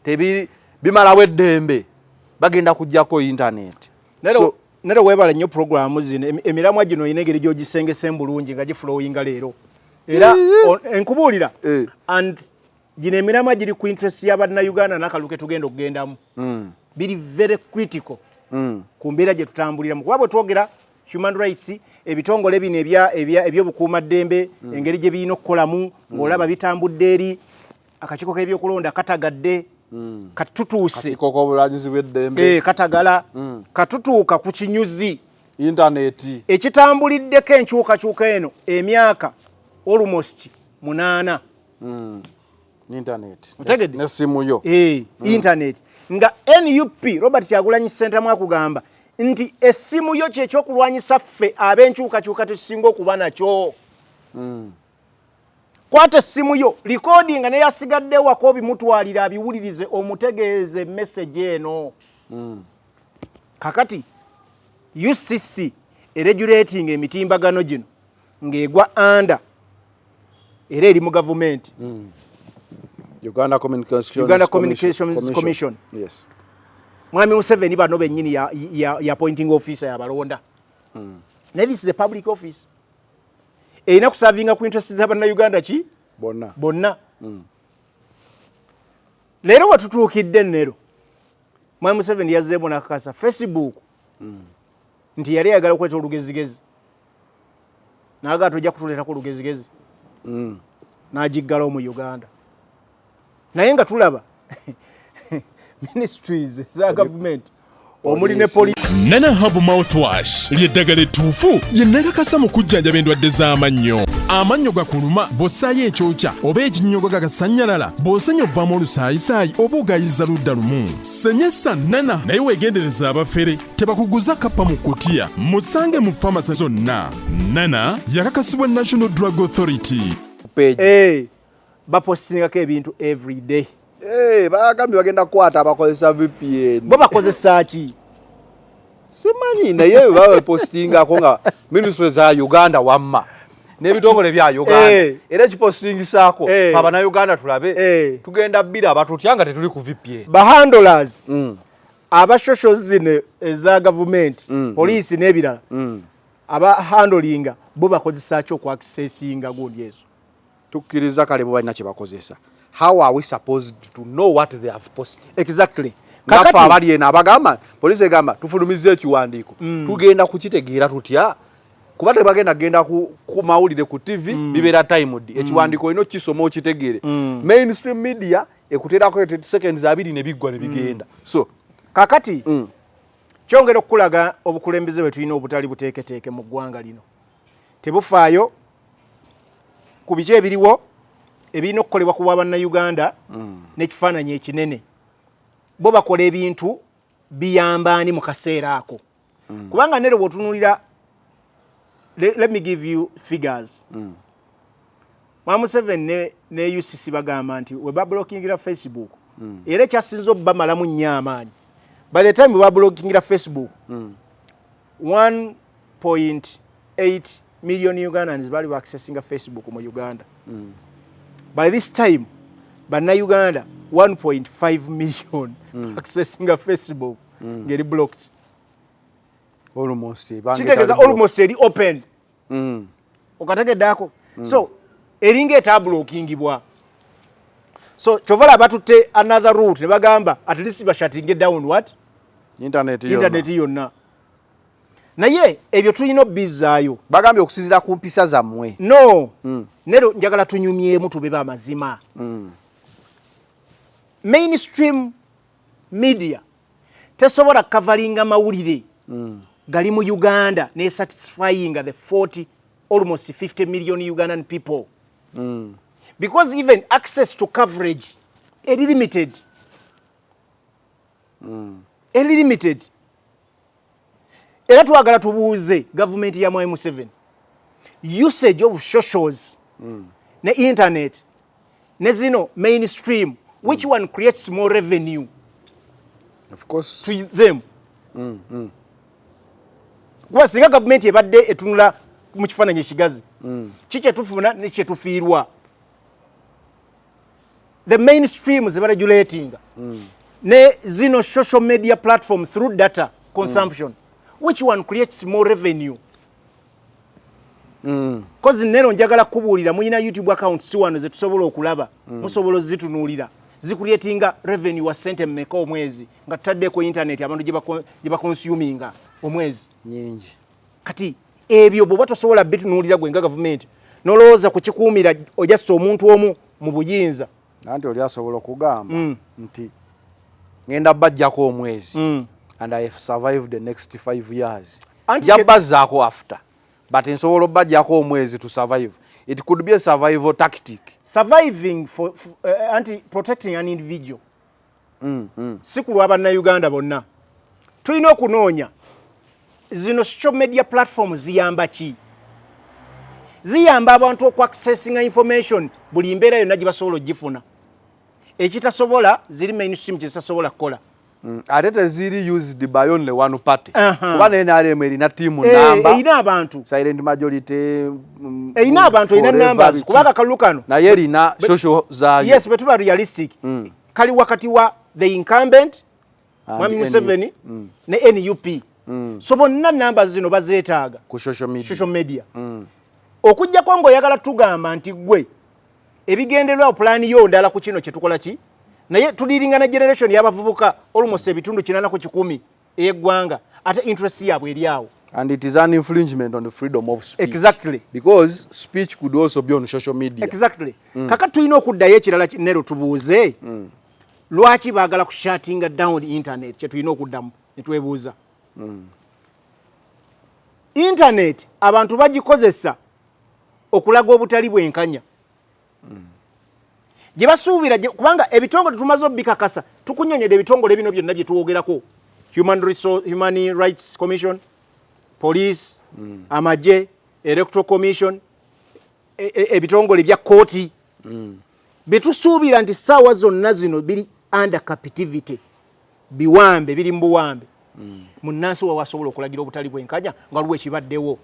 Speaker 3: tebi bimalawo eddembe bagenda kujjako internet.
Speaker 2: Nero webala nnyo programu zino emiramwa gino inegeri gyo gisengese bulungi nga giflowinga leero era enkubuulira and gino emiramwa giri ku interest y'Abannayuganda n'akaluke tugenda okugendamu biri very critical ku mbeera gye tutambuliramu kuba bwe twogera human rights ebitongole bino ebyobukuumaddembe engeri gye birina okukolamu ng'olaba bitambudde eri akakiiko k'ebyokulonda katagadde katutuuse katagala katutuuka ku kinyuzi
Speaker 3: internet
Speaker 2: ekitambuliddeko enkyukakyuka eno emyaka almost 8
Speaker 3: internet
Speaker 2: nesimu yo internet nga NUP Robert Kyagulanyi Ssentamu akugamba nti essimu yo kyekyokulwanyisa ffe ab'enkyukakyuka tekisinga okuba nakyo kwata essimu yo recording ne yasigadde wako bimutwalira abiwulirize omutegeeze message eno kakati UCC regulating emitimbagano gino ng'egwa under era eri mu government
Speaker 3: Uganda Communications
Speaker 2: Commission.
Speaker 3: Yes.
Speaker 2: Mwami Museveni bano bennyini ya appointing officer yabalonda. This is the public office. Eina kusavinga ku interest z'Abannayuganda ki? Bonna. Leero watutuukidde nero. Mwami Museveni yazzeemu nakakasa Facebook. Nti yali ayagala okweta olugezigezi. Naga tojja kutuleetako olugezigezi. N'agiggalawo mu Uganda. Naye nga tulaba ministries za government omuli ne police.
Speaker 5: Nana Hub Mouthwash ly'eddagala ettuufu yennakakasa mu kujjanjaba endwadde z'amannyo. Amannyo gakuluma bw'ossaayo ekyokya oba ekinnyogo gagasanyalala bw'osenya ovaamu olusaayisaayi oba ogayiza ludda lumu. Senyesa Nana naye weegendereza abafere tebakuguza kappa mu kkutiya musange mu famasi zonna. Nana yakakasibwa National Drug Authority.
Speaker 2: Bapostingako ebintu every day.
Speaker 3: Bagambye bagenda kukwata abakozesa VPN.
Speaker 2: Bo bakozesa ki?
Speaker 3: Simanyi naye bawe postingako nga ministry za Uganda wamma. N'ebitongole bya Uganda. Era ekipostingisaako Abannayuganda tulabe. Tugenda bbira abatutya nga tetuli ku VPN.
Speaker 2: Bahandlers. Aba social zine eza government, police n'ebirala. Aba handlinga bo bakozesa ki okwaccessinga gundi ezo.
Speaker 3: Tukkiriza kale bo balina kye bakozesa. How are we supposed to know what they have posted?
Speaker 2: Exactly.
Speaker 3: Kakati abali ena abagamba police egamba tufulumize ekiwandiiko tugenda kukitegeera tutya kuba tebagenda genda ku mawulire ku TV bibeera timed ekiwandiiko ino kisoma okitegeere mainstream media ekuteerako 30 seconds abiri ne biggwa ne bigenda so
Speaker 2: kakati kyongera okulaga obukulembeze bwe tulina obutali buteeketeeke mu ggwanga lino tebufaayo ku biki ebiriwo ebirina okukolebwa ku bannayuganda n'ekifaananyi ekinene bo bakola ebintu biyambaani mu kaseera ako kubanga nero bw'otunuulira let me give you figures Museveni ne UCC bagamba nti we bablockingira Facebook era ekyasinza obbamalamu nnyo amaanyi by the time we bablockingira Facebook 1.8 million Ugandans bali accessing Facebook mu Uganda by this time bannayuganda 1.5 million accessing Facebook ngeri blocked
Speaker 3: almost
Speaker 2: kitegeza almost eri open okategeddako so eringa etablokingibwa so chovala batutte another route ne bagamba at least bashatinge down what internet yonna naye ebyo tulina obbizaayo
Speaker 3: bagambye okusinzira ku mpisa zammwe
Speaker 2: no nero njagala tunyumyemu tube amazima mainstream media tesobola coveringa mawulire gali mu Uganda ne satisfying the 40 almost 50 million Ugandan people because even access to coverage is limited era twagala tubuuze government ya Mwai Museveni usage of socials ne internet ne zino mainstream which one creates more revenue
Speaker 3: of course
Speaker 2: to them kwa singa government ebadde etunula mu kifaananyi ekigazi kikye tufuna ne kye tufiirwa the mainstream is regulating ne zino social media platform through data consumption which one creates more revenue cause nero njagala kubuulira muyina YouTube account si wano ze tusobola okulaba musobola zitunuulira zicreatinga revenue wa sente mmeka omwezi nga tutaddeko internet abantu gye baconsuminga omwezi
Speaker 3: nyingi
Speaker 2: kati ebyo bwe batasobola bitunuulira gwe nga government nolowooza kukikuumira ojasta omuntu omu mu buyinza
Speaker 3: nanti oli asobola okugamba nti ngenda bajjako omwezi and I have survived the next 5 years jabbazaako after but nsobola bajjako omwezi to survive. It could be a survival tactic.
Speaker 2: Surviving for protecting an individual. Sikulu abannayuganda bonna. Tulina okunoonya zino social media platforms ziyamba ki? Ziyamba abantu okwaccessinga information buli mbeera yonna gye basobola ogifuna. Ekitasobola ziri mainstream kye zitasobola kukola.
Speaker 3: Ate teziri used by only one party. Kuba NRM erina team namba.
Speaker 2: Erina abantu.
Speaker 3: Silent majority.
Speaker 2: Erina abantu erina numbers. Kubanga kalulu kano.
Speaker 3: Naye erina social zayo.
Speaker 2: Yes, but tuba realistic. Kali wakati wa the incumbent Mwami Museveni ne NUP. So bonna numbers zino bazeetaaga
Speaker 3: ku social media.
Speaker 2: Social media. Okujja kongo yagala tugamba nti gwe ebigenderwa plan yo ndala ku kino kye tukola ki? Naye tuliringa na generation y'abavubuka almost ebitundu 810 eggwanga ate interest yabwe eriawo.
Speaker 3: And it is an infringement on the freedom of speech.
Speaker 2: Exactly.
Speaker 3: Because speech could also be on social media.
Speaker 2: Exactly. Kaka tulina okuddayo ekirala nero tubuuze. Lwaki baagala ku shutting down internet kye tulina okuddamu ne twebuuza. Internet abantu bagikozesa okulaga obutali bwenkanya. Gye basuubira kubanga ebitongole tumaze obbikakasa tukunyonyedde ebitongole bino byonna bye tuwogerako Human Rights Commission, Police, Amaje, Electoral Commission, ebitongole bya kooti betusuubira nti ssaawa zonna zino biri under captivity biwambe biri mu buwambe munnansi wa wasobola okulagira obutali bwenkanya nga luwe ekibaddewo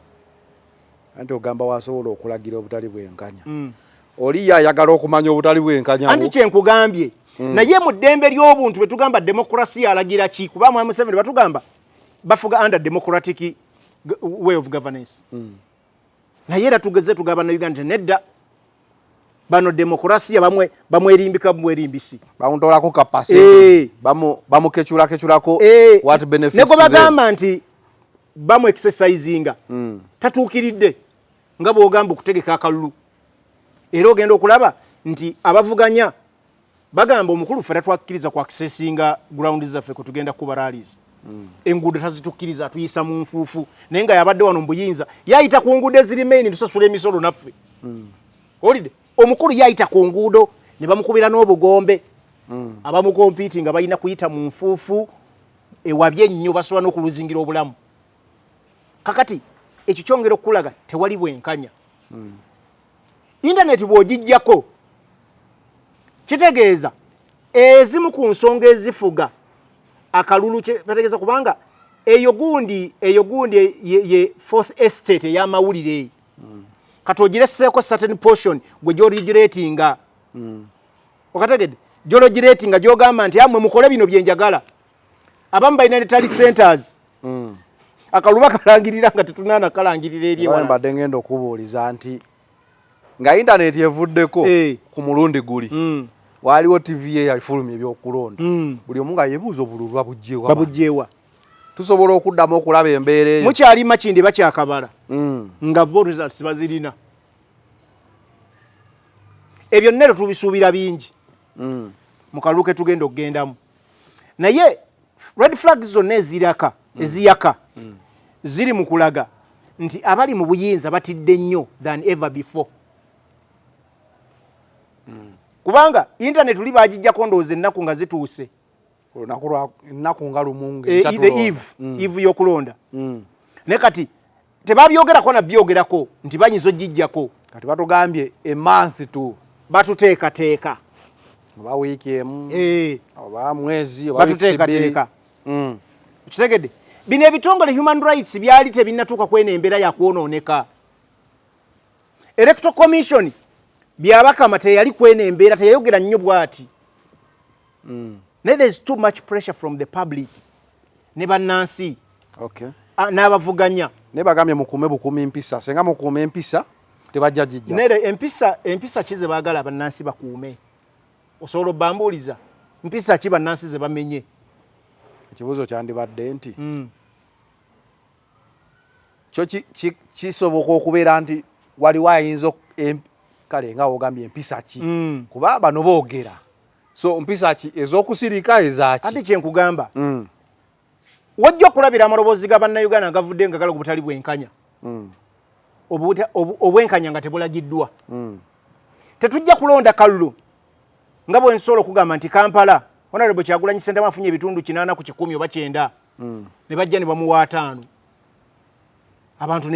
Speaker 3: anti ogamba wasobola okulagira obutali bwenkanya oli yayagala okumanya obutali bwenkanya
Speaker 2: anti kyenkugambye naye mu ddembe ly'obuntu bwe tugamba demokrasi alagira ki kuba Mwai Museveni batugamba bafuga under democratic way of governance naye era tugeze tugamba na Uganda nedda bano demokrasi bamwe erimbika bwerimbisi
Speaker 3: bamutolako kapasite bamukechulako what benefits
Speaker 2: neko bagamba nti bamu exercisinga tatuukiridde nga bw'ogamba okutegeka akalulu era ogenda okulaba nti abavuganya bagamba omukulu ffe tatwakkiriza ku accessinga ground zaffe kwe tugenda kuba rallies enguudo tazitukkiriza atuyisa mu nfuufu naye nga yabadde wano mu buyinza yayita ku nguudo eziri main tusasula emisolo naffe olide omukulu yayita ku nguudo ne bamukubira n'obugombe abamukompiti nga balina kuyita mu nfuufu ewabye ennyo basobola n'okuluzingira obulamu. Kakati ekyo kyongera okulaga tewali bwenkanya. Intaneti bw'ogijjako kitegeeza ezimu ku nsonga ezifuga akalulu bategeeza kubanga eyo gundi ye fourth estate ey'amawulire kati ogireseeko certain portion gwe gy'origiratinga okategedde gy'origiratinga gy'ogamba nti amwe mukole bino bye njagala abamu balina ne tally centers akaluba kalangirira nga tetunaana kalangirira eri
Speaker 3: ewala mbadde ngenda okubuuliza nti nga intaneti evuddeko ku mulundi guli waliwo TV yalifulumya ebyokulonda buli omu nga yebuuza obululu babugjewa tusobola okuddamu okulaba embeera eyo
Speaker 2: mukyali makindi bakyakabala nga bo results bazirina ebyo nnero tubisuubira bingi mu kalulu ke tugenda okugendamu naye red flags zonna eziyaka ziri mu kulaga nti abali mu buyinza batidde nnyo than ever before. Kubanga internet tuli bagijjako ndowooza ennaku nga zituuse
Speaker 3: ennaku nga lumunga
Speaker 2: the eve y'okulonda ne kati tebabyogerako nabyogerako nti bayinza ogijjako
Speaker 3: kati batugambye a month to
Speaker 2: batuteekateeka
Speaker 3: oba wiiki emu oba mwezi oba
Speaker 2: batuteekateeka kitegedde bino ebitongole human rights byali tebinnatuuka kwena embeera yakwonooneka. Electoral Commission byabakama teyali kwena embeera teyayogera nnyo bw'ati there is too much pressure from the public ne bannansi n'abavuganya
Speaker 3: ne bagambye mukuume bukuumi mpisa senga mukuume empisa tebajja gijja
Speaker 2: nere empisa kize baagala abannansi bakuume osobola obbambuuliza mpisa ki bannansi ze bamenye.
Speaker 3: Ekibuuzo kyandibadde nti kyo kisoboka okubeera nti waliwo ayinza kale nga wogambye empisa ki kuba bano boogera so mpisa ki ez'okusirika ezaki
Speaker 2: ate kyenkugamba wajja okulabira amaloboozi ga bannayuganda agavudde nga gala obutali bwenkanya obwenkanya nga tebulagiddwa tetujja kulonda kalulu nga bwe nsobola okugamba nti Kampala Honorable Kyagulanyi Ssentamu afunye ebitundu 8 ku 10 oba 9 ne bajja ne bamuwa 5 abantu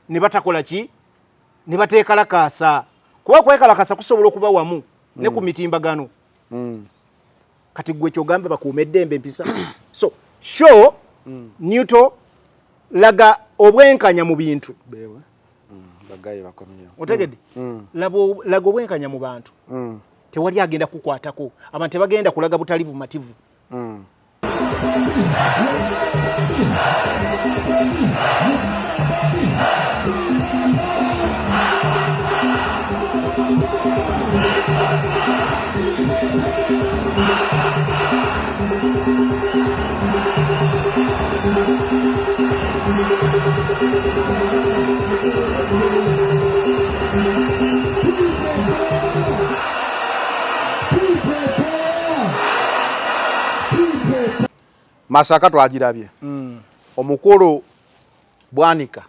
Speaker 2: ne batakola ki ne bateekalakasa kuba kwekalakasa kusobola okuba wamu ne ku mitimbagano kati gwe kyogambe bakuuma eddembe empisa so show neutral laga obwenkanya mu bintu otegedde laga obwenkanya mu bantu tewali agenda kukwatako abantu tebagenda kulaga butali bumativu
Speaker 3: Masaka twagirabye omukolo Bwanika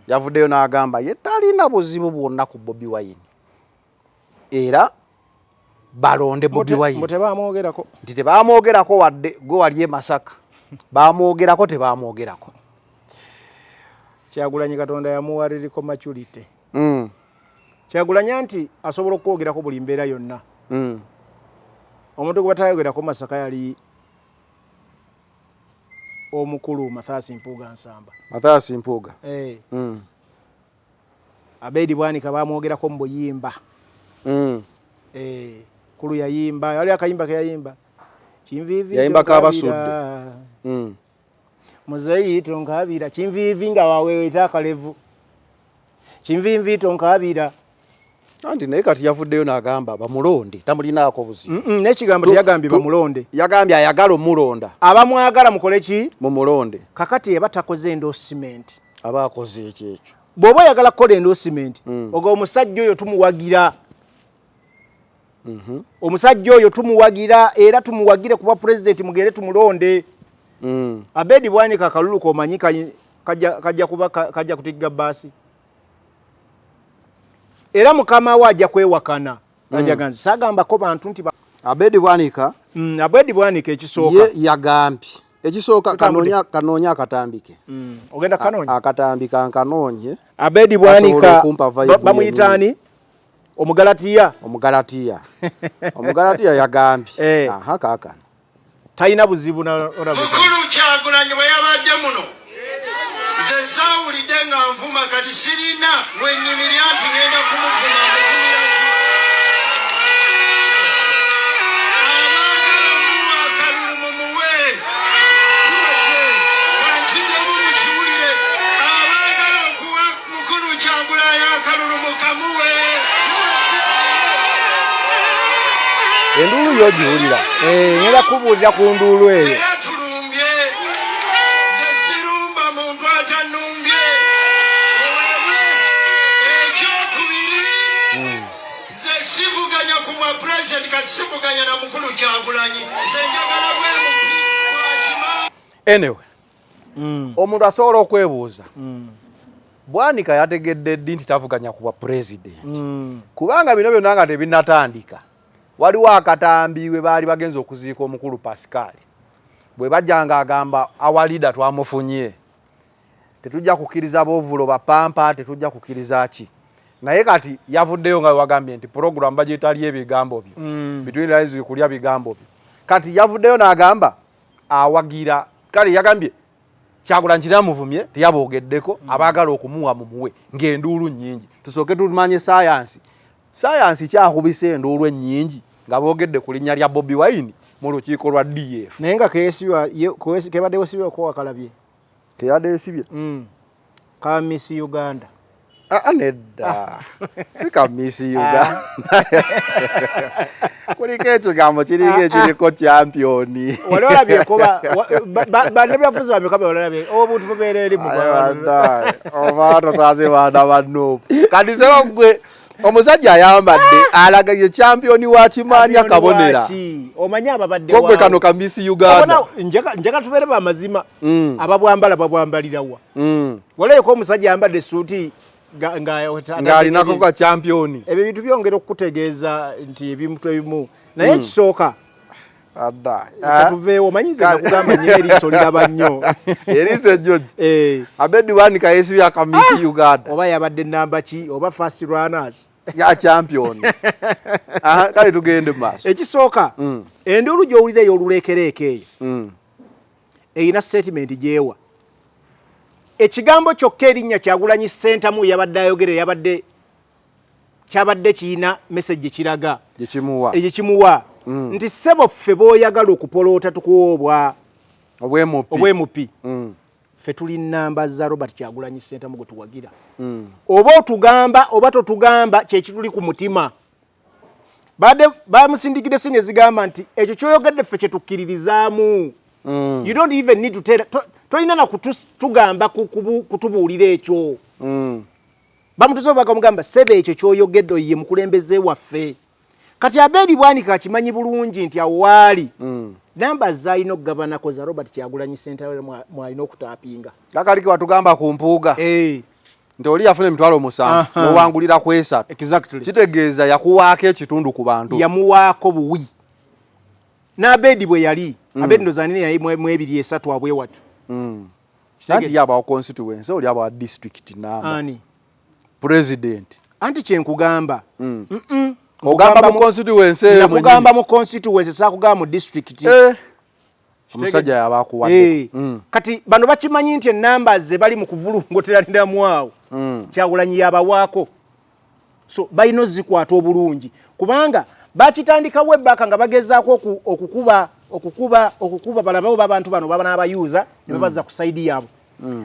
Speaker 3: yavuddeyo n'agamba ye talina buzibu bwonna ku Bobi Wine era balonde Bobi Wine
Speaker 2: tebamwogerako
Speaker 3: nti tebamwogerako wadde gwe wali e Masaka bamwogerako tebamwogerako
Speaker 2: Kyagulanyi Katonda yamuwaliriko maturity Kyagulanyi nti asobola okwogerako buli mbeera yonna omuntu gwe batayogerako Masaka yali omukulu Mathias Mpuuga Nsamba.
Speaker 3: Mathias Mpuuga.
Speaker 2: Abedi Bwanika bamwogerako mu buyimba. Kulu yayimba, yali akayimba ke yayimba. Kimvivi
Speaker 3: yayimba kabasudde.
Speaker 2: Muzeyi tonkabira kimvivi nga wawewe akalevu. Kimvivi tonkabira.
Speaker 3: Andi naye kati yavuddeyo n'agamba bamulonde tamulinaako buzibu
Speaker 2: n'ekigambo teyagambye bamulonde
Speaker 3: yagambye ayagala omulonda
Speaker 2: abamwagala mukole ki
Speaker 3: mumulonde
Speaker 2: kakati eba takoze endorsement
Speaker 3: aba akoze ekyo
Speaker 2: bw'oba oyagala kukola endorsement oga omusajja oyo tumuwagira omusajja oyo tumuwagira era tumuwagire kuba president mugende tumulonde Abedi Bwanika akalulu komanyi kajja kuba kajja kutigga basi era mukama we ajja kwewakana ajaganza sagambako bantu nti
Speaker 3: Abedi Bwanika
Speaker 2: Abedi Bwanika ekisooka
Speaker 3: ye yagambye ekisooka kanoonya akatambike
Speaker 2: ogenda kanoonya
Speaker 3: akatambika nkanoonye
Speaker 2: Abedi Bwanika bamuyitaani Omugalatiya yagambye aha kaakano talina buzibu na
Speaker 1: mukulu Kyagulanyi bwe yabadde muno nze saawulidde nga nvuma kati sirina mwenyimirya nti ngenda kumuvuma abaagala muwa akalulu mumuwe wankidemu mukiwulire abaagala okuwa mukulu Kyagulanyi akalulu mukamuwe
Speaker 3: enduulu yogiwulira
Speaker 2: ngenda kubuulira ku nduulu eyo
Speaker 1: yatulumbye nze sirumba muntu atanumbye ekyokubiri nze sivuganya ku bwa pulezidenti kati sivuganya na mukulu Kyagulanyi nze njagala bwe mupi wakima
Speaker 3: anyway omuntu asobola okwebuuza Bwanika yategedde ddi nti tavuganya ku bwa pulezidenti kubanga bino byonna nga tebinnatandika waliwo akatambi we baali bagenza okuziika omukulu Pascal bwe bajjanga agamba awalida twamufunye tetujja kukkiriza boovulo bapampa tetujja kukkiriza ki naye kati yavuddeyo nga wagambye nti program bagyetali ebigambo byo between lines kulya bigambo byo kati yavuddeyo n'agamba awagira kale yagambye Kyagulanyi kiramuvumye teyaboogeddeko abaagala okumuwa mumuwe ng'enduulu nnyingi tusooke tumanye sayansi kyakubisa enduulu ennyingi nga boogedde ku linnya lya Bobi Wine mu lukiiko lwa DF
Speaker 2: naye nga kebadde wesibye ko wakalabye
Speaker 3: teyadde esibye
Speaker 2: ka Miss Uganda
Speaker 3: nedda si ka Miss Uganda kuliko ekigambo kiriko ekiriko championi
Speaker 2: wali olabyeko banne byafuzi bameka olabye obuntu bubeera eri mu
Speaker 3: Rwanda oba tosaze baana banno kati sebo gwe omusajja ayambadde alaga ye championi wa Kimani akabonera
Speaker 2: omanyi ababadde
Speaker 3: gwe kano ka Miss Uganda
Speaker 2: njaka tubeere bamazima ababwambala babwambalirawa waleko omusajja ayambadde suuti
Speaker 3: ng'alinako ka championi
Speaker 2: ebyo bintu byongera okutegeeza nti ebimu naye ekisooka tuveewo omanyize nakugamba nnyo eriiso liraba nnyo
Speaker 3: eriiso ejjoji Abedi Bwanika yeesibye aka Miss Uganda
Speaker 2: oba yabadde namba ki oba fast runners
Speaker 3: ya champion kale tugende maaso
Speaker 2: ekisooka enduulu gy'owulira ey'oluleekereeke eyo eyina statement gyewa ekigambo kyokka erinnya Kyagulanyi Ssentamu yabadde ayogera kyabadde kiyina message kiraga ekimuwa nti ssebo ffe b'oyagala okupoloota tukuwoobwa obwemupi ffe tuli nnamba za Robert Kyagulanyi Ssentamu gwe tuwagira oba otugamba oba totugamba kyekituli ku mutima bamusindikidde sini ezigamba nti ekyo kyoyogedde ffe kye tukkiririzaamu you don't even need to tell toyina na kutugamba kutubuulira ekyo bamutuze bakamugamba sebe ekyo kyoyogedde ye mukulembeze waffe kati Abedi Bwanika akimanyi bulungi nti awo waali namba zalina okugabanako za Robert Kyagulanyi Ssentamu mwalina okutaapinga
Speaker 3: kakaliko watugamba ku mpuuga nti oli yafuna emitwalo 7 muwangulira ku 3
Speaker 2: exactly
Speaker 3: kitegeeza yakuwaako ekitundu ku bantu
Speaker 2: yamuwaako buwi n'Abedi bwe yali Abedi ndozanine yayi mu 2-3 abwe watu
Speaker 3: nanti yaba constituency oli aba district namba president
Speaker 2: anti kyenkugamba
Speaker 3: ogamba mu constituency
Speaker 2: nakugamba mu constituency saakugamba mu district
Speaker 3: omusajja yaba akuwadde
Speaker 2: kati bano bakimanyi nti enamba ze bali mu kuvulungoteraniramu awo Kyagulanyi yabawaako so balina zikwata obulungi kubanga bakitandikawo ebbaka nga bagezaako okukuba balababo b'abantu bano baba n'abayuuza ne babaza ku saidi yaabwe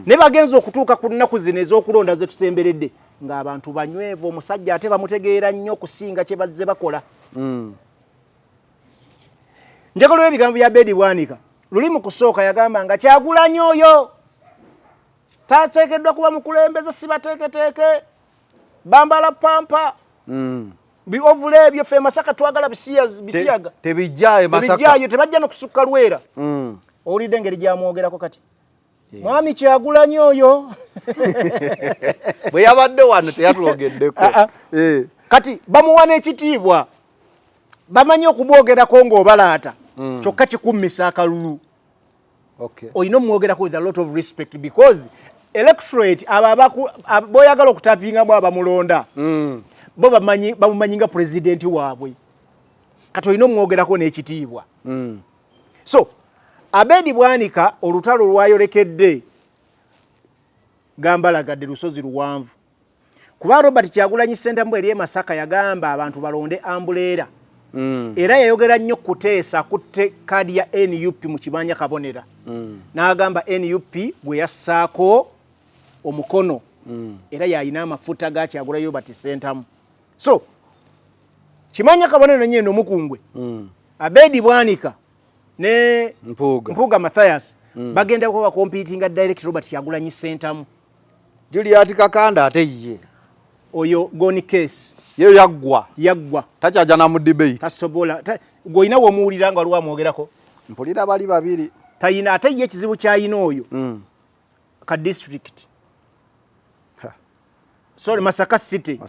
Speaker 2: ne bagenza okutuuka ku nnaku zino ez'okulonda ze tusemberedde ng'abantu banywevu omusajja ate bamutegeera nnyo okusinga kye bazze bakola njagala ebigambo bya Abedi Bwanika luli mu kusooka yagamba nga Kyagulanyi oyo tateekeddwa kuba mukulembeze si bateeketeeke bambala pampa biovule ebyo ffe Masaka twagala bisiyaga
Speaker 3: tebijjayo Masaka
Speaker 2: tebijjayo tebajja n'okusukka Lwera owulidde engeri gyamwogerako kati Mwami Kyagulanyi oyo
Speaker 3: bwe yabadde wano teyatwogeddeko.
Speaker 2: Kati bamuwa n'ekitiibwa bamanyi okubwogerako ng'obalaata kyokka kikummisa akalulu. Olina omwogerako with a lot of respect because electorate boyagala okutapingamu abamulonda bo bamumanyi nga pulezidenti waabwe. Kati olina omwogerako n'ekitiibwa. So Abedi Bwanika olutalo lwayolekedde gambalagadde lusozi luwanvu. Kuba Robert Kyagulanyi Ssentamu eri Masaka yagamba abantu balonde ambuleera. Era yayogera nnyo kuteesa kutte kadi ya NUP mu kibanja kabonera. N'agamba NUP bwe yassaako omukono. Era yalina amafuta ga Kyagulanyi Robert Ssentamu. So kimanya kabonera nnyendo mukungwe. Abedi Bwanika ne Mpuga Mathias bagenda kuba competing direct Robert Kyagulanyi Ssentamu.
Speaker 3: Juliet Kakanda ate ye
Speaker 2: oyo goni case
Speaker 3: ye yaggwa tachaja na mu debate
Speaker 2: tasobola goina wo muulira nga lwa mwogerako
Speaker 3: mpulira bali babiri
Speaker 2: tayina ate ye kizibu kyayina oyo ka district sorry Masaka City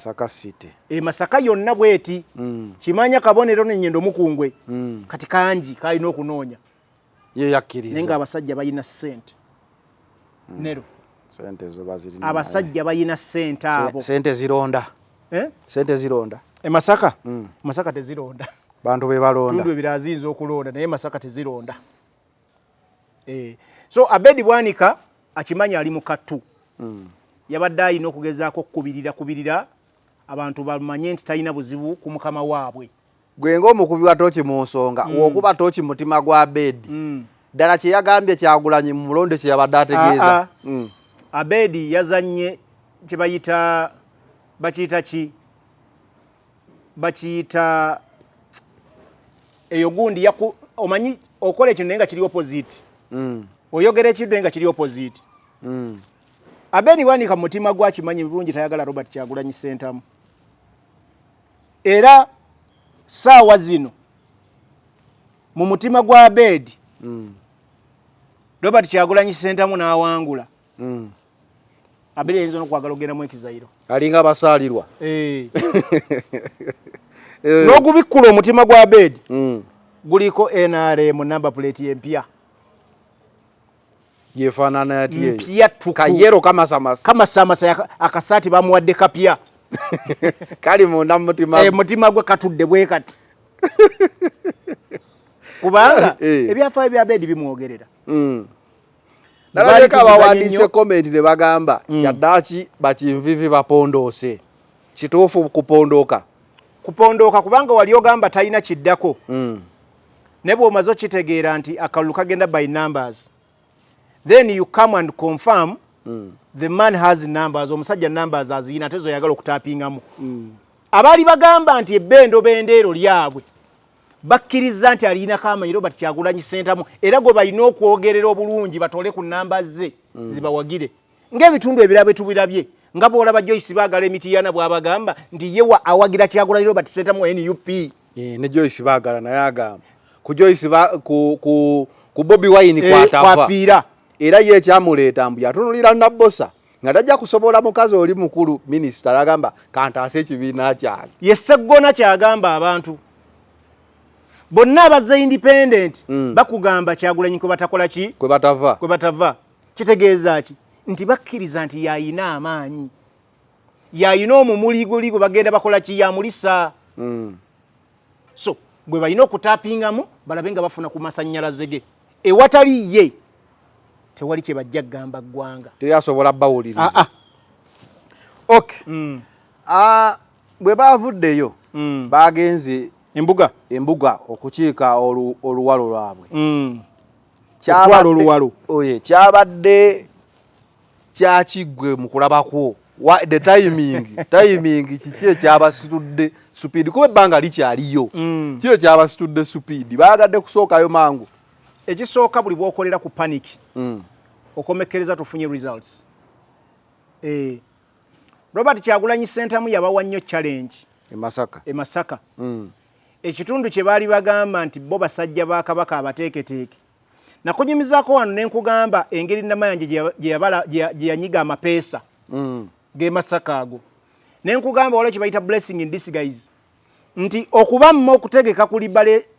Speaker 2: Masaka yonna bweti kimanya kabonero n'ennyendo mukungwe kati kanji kayina okunoonya
Speaker 3: ye yakkiriza
Speaker 2: nenga abasajja bayina sente nero
Speaker 3: sente zo baziri
Speaker 2: abasajja bayina sente abo
Speaker 3: sente zironda sente zironda
Speaker 2: Masaka Masaka tezironda
Speaker 3: bantu be balonda
Speaker 2: tundu birazinze okulonda naye Masaka tezironda so Abedi Bwanika akimanya ali mu kattu yabadde ayina okugezaako kubirira abantu bamanye nti talina buzibu ku mukama waabwe.
Speaker 3: Gwe ng'omukubi wa tooki mu nsonga okuba tooki mutima gwa Abedi ddala kye yagambye Kyagulanyi mu mulonde kye yabadde ategeeza.
Speaker 2: Abedi yazanye kye bakiyita eyo gundi omanyi okola ekintu naye nga kiri opposite oyogera ekintu nga kiri opposite. Abedi Bwanika mutima gwa kimanyi bulungi tayagala Robert Kyagulanyi Ssentamu. Era saawa zino mu mutima gwa Abedi Robert Kyagulanyi Ssentamu n'awangula. Abedi ayinza n'okwagala ogendamu ekizairo
Speaker 3: alinga basaalirwa
Speaker 2: n'ogubikkula omutima gwa Abedi guliko NRM number plate empya
Speaker 3: yefaanana yatiye
Speaker 2: mpya tuku
Speaker 3: kayero kamasamasa
Speaker 2: akasaati bamuwadde kapya
Speaker 3: kali munda mutima
Speaker 2: mutima gwe katudde bwe kati kubanga ebyafaayo bya Abedi bimwogerera.
Speaker 3: Nalabeka bawandiise comment ne bagamba kyaddaaki bakinvivi bapondoose kituufu kupondoka
Speaker 2: kubanga wali ogamba talina kiddako ne bw'omaze okitegeera nti akalulu kagenda by numbers then you come and confirm the man has numbers omusajja numbers aziyina tezo yagala okutapingamu abaali bagamba nti ebbendo bendeero lyabwe bakkiriza nti alina kamanyi Robert Kyagulanyi Ssentamu era gwe balina okwogerera obulungi batole ku namba ze zibawagire ng'ebitundu ebirala bwe tubirabye nga bw'olaba Joyce Baagala Emitiyana bw'abagamba nti ye awagira Kyagulanyi Robert Ssentamu NUP
Speaker 3: ne Joyce Baagala naye agamba ku Joyce ku Bobi Wine kwatafa era ye kyamuleeta mbu yatunulira Nabbosa nga tajja kusobola mukazi oli mukulu minisita agamba kantaase ekibiina kyange
Speaker 2: ye Sseggona kyagamba abantu bonna abaze independent bakugamba Kyagulanyi kwe batakola ki
Speaker 3: kwe
Speaker 2: batava kitegeeza ki nti bakkiriza nti yayina amaanyi yayina omumuligo bagenda bakola ki yamulisa so gwe balina okutapingamu balabe nga bafuna ku masannyalaze ge ewatali ye tewali kye bajja kugamba ggwanga
Speaker 3: teryasobola bawuliriza bwe baavuddeyo bagenze embuga okukiika oluwalo lwabwe kyabadde kyakiggwe mu kulabakwo the timing kiki ekyabasitudde speed kuba ebbanga likyaliyo kyo kyabasitudde speed baagadde kusookayo mangu
Speaker 2: ekisooka buli bw'okolera ku panic okomekkereza tufunye results Robert Kyagulanyi Ssentamu yabawa nnyo challenge
Speaker 3: e
Speaker 2: Masaka ekitundu kye baali bagamba nti bo basajja ba Kabaka abateeketeeke nakunyumizaako wano ne nkugamba engeri Namayanje gye yanyiga amapeesa ge Masaka ago. Ne nkugamba waliwo kye bayita blessing in disguise nti okuba mma okutegeka ku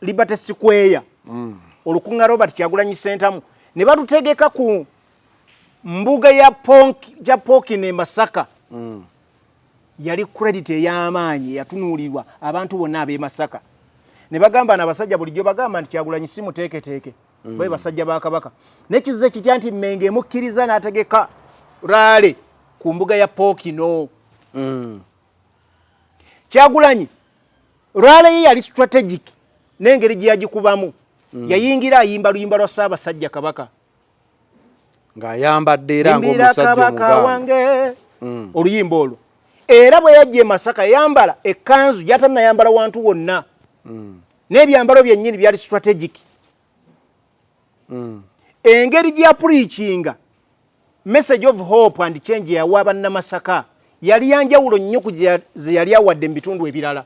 Speaker 2: Liberty Square olukunga Robert Kyagulanyi Center ne batutegeka ku mbuga ya Pokine Masaka yali credit ey'amaanyi yatunuulirwa abantu bonna ab'e Masaka. Ne bagamba n'abasajja bulijjo bagamba nti Kyagulanyi si muteeketeeke bwe basajja ba Kabaka. N'ekizize kitya nti Mmengo emukkiriza n'ategeka raale ku mbuga ya Pokino. Kyagulanyi raale ye yali strategic n'engeri gye yagikubamu. Yayingira ayimba luyimba lwa Ssaabasajja Kabaka
Speaker 3: ng'ayambadde era ng'omusajja
Speaker 2: Kabaka wange oluyimba olwo. Era bwe yajja e Masaka yambala ekkanzu gy'atannayambala wantu wonna. N'ebyambalo byennyini byali strategic. Engeri gya preachinga message of hope and change yawa bannamasaka yali yanjawulo nnyo ku ze yali awadde mu bitundu ebirala.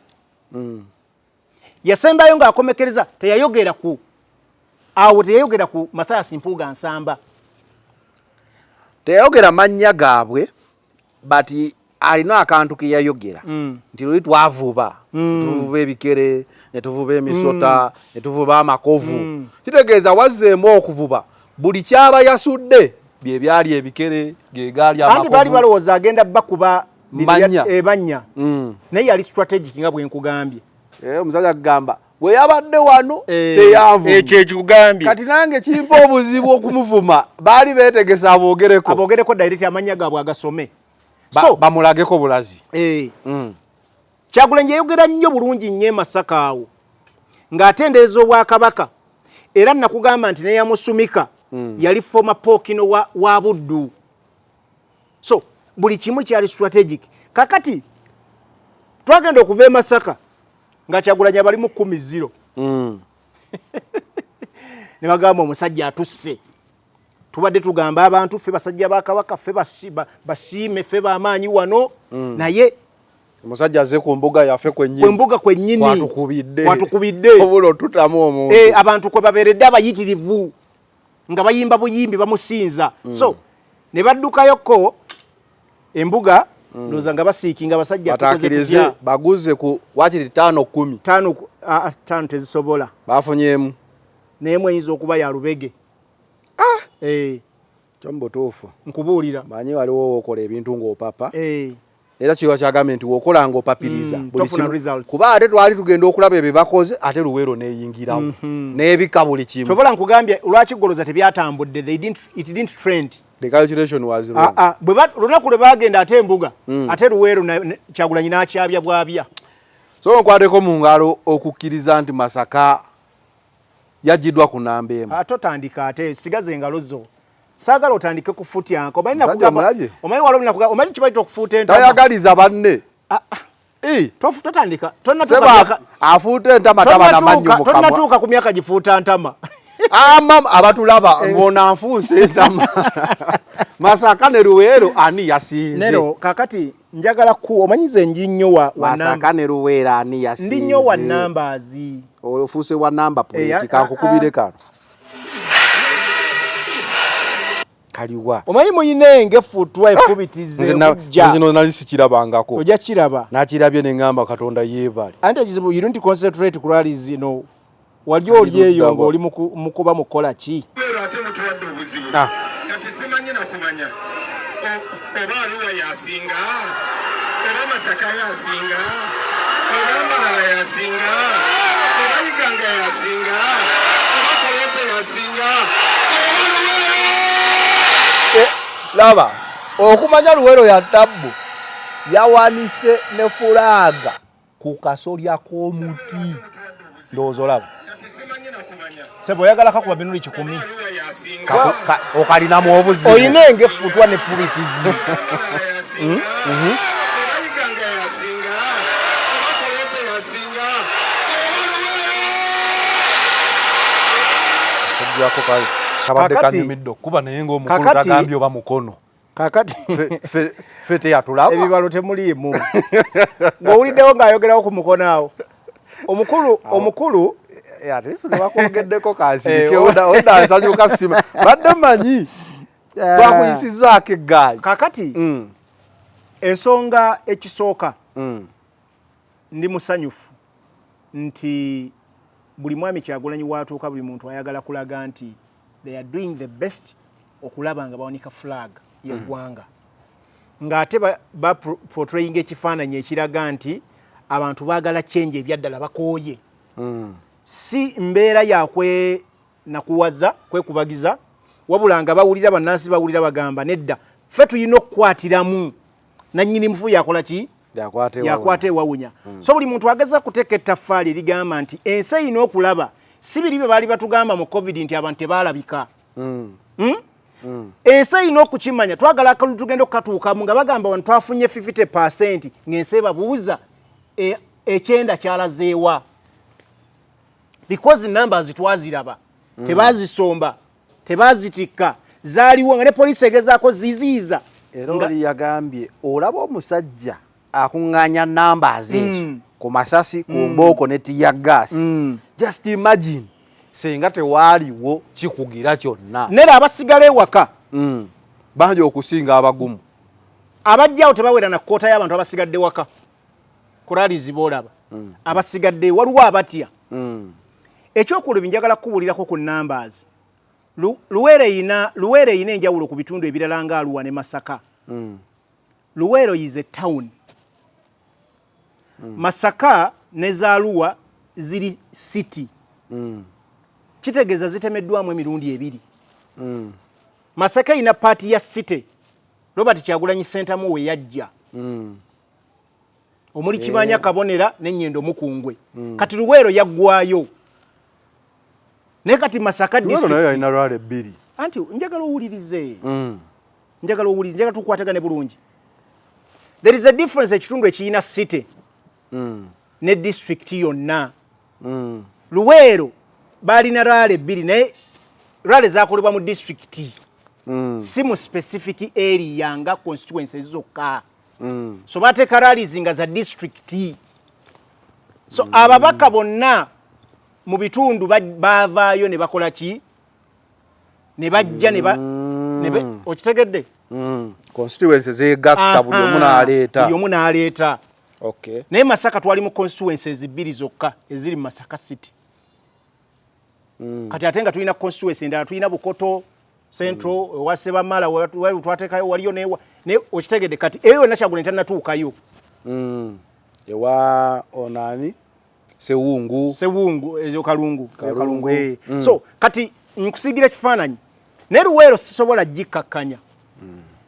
Speaker 2: Yasembayo ng'akomekereza teyayogera ku Mathias Mpuuga Nsamba.
Speaker 3: Teyayogera mannya gaabwe but alina akantu ke yayogera nti luli twavuba tuvuba ebikere ne tuvuba emisota ne tuvuba amakovu kitegeeza wazzeemu okuvuba buli kyaba yasudde bye byali ebikere ge gaali amakovu
Speaker 2: anti baali balowooza agenda bakuba
Speaker 3: ebanya
Speaker 2: naye yali strategic nga bwe nkugambye.
Speaker 3: Omusajja agamba bwe yabadde wano teyanvu
Speaker 2: ekyo ekikugambye
Speaker 3: kati nange kimpa obuzibu okumuvuma baali beetegesa aboogereko
Speaker 2: direct amanya gaabwe agasome
Speaker 3: bamulageko bulazi.
Speaker 2: Kyagulanyi yayogera nnyo bulungi nnyo e Masaka awo ng'atendereza Obwakabaka era nakugamba nti neyamusumika yali former Pokino wa Buddu. So buli kimu kyali strategic. Kakati twagenda okuva e Masaka nga Kyagulanyi bali mu 10-0 ne bagamba omusajja atusse. Tubadde tugamba abantu ffe basajja ba Kabaka ffe basiime ffe b'amaanyi wano naye
Speaker 3: omusajja azze ku mbuga yaffe
Speaker 2: kwennyini kwatukubidde
Speaker 3: obulo tutamu omuntu
Speaker 2: abantu kwe babeeredde abayitirivu nga bayimba buyimbi bamusinza. So ne baddukayoko embuga ndowooza nga basiikinga abasajja
Speaker 3: bataakirize baguze ku wakiri
Speaker 2: 5 tezisobola
Speaker 3: bafunyeemu
Speaker 2: n'emu eyinza okuba ya Lubege.
Speaker 3: Kyombutuufu
Speaker 2: nkubuulira
Speaker 3: manyi waliwo wookola ebintu ng'opapa era kiwa kyagambye nti wookola ng'opapiriza kuba ate twali tugenda okulaba ebyo bakoze ate Luweero neeyingirawo n'ebika buli kimu.
Speaker 2: Kyobola nkugambye lwaki goloza tebyatambudde it didn't trend.
Speaker 3: The calculation was wrong.
Speaker 2: Lunaku lwe bagenda ate embuga ate Luweero Kyagulanyi n'akyabya bwabya.
Speaker 3: So nkwateko mu ngalo okukkiriza nti Masaka yajiddwa ku namba emu.
Speaker 2: Totandika ate sigaze engalo zo. Saagala otandike kufuuta yanko. Omanyi kibayita okufuuta entama.
Speaker 3: Tayagaliza banne.
Speaker 2: Totandika.
Speaker 3: Afuuta entama taba na mannyo mu kamwa.
Speaker 2: Tonnatuuka ku myaka gifuuta ntama.
Speaker 3: Abatulaba ng'ona nfuuse entama. Masaka ne Luweero ani yasinze.
Speaker 2: Nero kakati njagala omanyize ndi nnyo wa
Speaker 3: Masaka ne Luweero ani yasinze.
Speaker 2: Ndi nnyo wa numbers.
Speaker 3: Ofuuse wa namba point kankukubire kano. Kaliwa.
Speaker 2: Omanyi muyinenge futwa efubitize kujja.
Speaker 3: Nzino nali sikirabangako.
Speaker 2: Ojja kiraba.
Speaker 3: Nakirabye ne ngamba Katonda yeebale.
Speaker 2: Anti ekizibu you don't concentrate ku rally zino. Wali oli eyo ng'oli mukuba mukola ki?
Speaker 9: Ate mutuwadde obuzibu. Kati simanyi nakumanya. Oba Arua yasinga. Oba Masaka yasinga. Oba Mbarara yasinga. Oba Iganga yasinga. Oba Kolope yasinga.
Speaker 3: Laba, okumanya Luweero ya tabbu yawanise ne fulaaga ku kasolya k'omuti. Ndowooza olaba.
Speaker 2: Sebo oyagala kakuba binuli 10.
Speaker 3: Okalinamu obuzibu.
Speaker 2: Oyina engefutwa ne fubitizi.
Speaker 3: Yako kale. Kabadde kanyumidde okuba naye ng'omukulu tagambye oba mukono.
Speaker 2: Kakati
Speaker 3: fete yatulaba.
Speaker 2: Ebibalo temuliimu. Ng'owuliddewo ng'ayogerawo ku mukono awo. Omukulu
Speaker 3: Ate bakogeddeko kansirike oda asanyuka sima badde manyi twakuyisizaako eggaali
Speaker 2: kakati ensonga ekisooka ndi musanyufu nti buli mwami Kyagulanyi watuuka buli muntu ayagala kulaga nti they are doing the best okulaba nga bawanika flag y'eggwanga ng'ate portraying ekifaananyi ekiraga nti abantu baagala change ebyaddala bakooye si mbeera yakwe nakuwaza kwekubagiza wabula nga bawulira bannansi bawulira bagamba nedda ffe tulina okukwatiramu nannyini mufu yakola ki yakwata ewawunya so buli muntu ageza kuteeka ettaffaali erigamba nti ensi erina okulaba si biri bye baali batugamba mu covid nti abantu tebaalabika ensi erina okukimanya twagala akalulu tugenda okukatuukamu nga bagamba wano twafunye 50% ng'ensi ebabuuza ekyenda kyalazeewa because numbers twaziraba tebazisomba tebazitikka zaaliwo nga ne poliisi egezaako ziziiza
Speaker 3: era oli yagambye olaba omusajja akuŋŋaanya numbers ezo ku masasi ku mbooko ne tiyaggaasi just imagine senga tewaaliwo kikugira kyonna
Speaker 2: nera abasigala ewaka
Speaker 3: bangi okusinga abagumu
Speaker 2: abajjawo tebawera na kkoota y'abantu abasigadde waka kulaalizi boolaba abasigadde waliwo abatya ekyokulubi njagala kubuulirako ku numbers Luwero ina enjawulo ku bitundu ebirala nga Arua ne Masaka Luwero is a town Masaka ne Arua ziri city kitegeeza zitemeddwamu emirundi ebiri Masaka ina party ya city Robert Kyagulanyi Center mu we yajja omuli Kibanya Kabonera n'Ennyendo Mukungwe kati Luwero yaggwayo ne kati Masaka district
Speaker 3: nayo ina rwale bbiri
Speaker 2: anti njagala owulirize njagala tukwatagane bulungi there is a difference ekitundu ekiyina city ne district yonna Luwero balina rwale bbiri naye rwale zakolebwa mu district si mu specific area nga constituencies zokka so bateeka rallies nga za district so ababaka bonna mu bitundu bavaayo ne bakola ki ne bajja okitegedde
Speaker 3: constituencies zeegatta buli omu n'aleeta okay
Speaker 2: naye Masaka twali mu constituencies bbiri zokka eziri mu Masaka city kati ate nga tulina constituency endala tulina Bukoto Central Wasebamala twateekayo waliyo ne okitegedde kati eyo yonna Kyagulanyi tannatuukayo
Speaker 3: ewa onani Sewungu ezo Kalungu so kati nkusigira ekifaananyi ne Luwero sisobola gikakkanya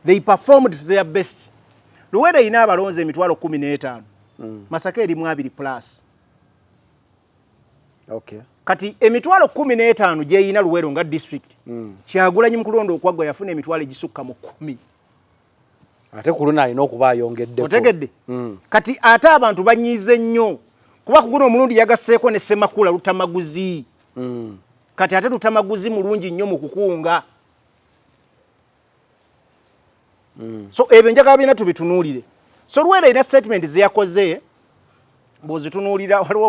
Speaker 3: they performed to their best Luwero ina abalonze emitwalo 15 Masaka erimu 2+ okay
Speaker 2: kati emitwalo 15 gye ina Luwero nga district Kyagulanyi mu kulonda okwagwa yafuna emitwalo egisukka mu 10
Speaker 3: ate kuluna alina okuba ayongeddeko
Speaker 2: otegedde kati ate abantu banyiize nnyo kuba kuguno omulundi yagasseeko ne Ssemakula Lutamaguzi kati ate Lutamaguzi mulungi nnyo mu kukunga so ebyo njagala bina tubitunuulire so Luwero ina statement zeyakoze bw'ozitunuulira waliwo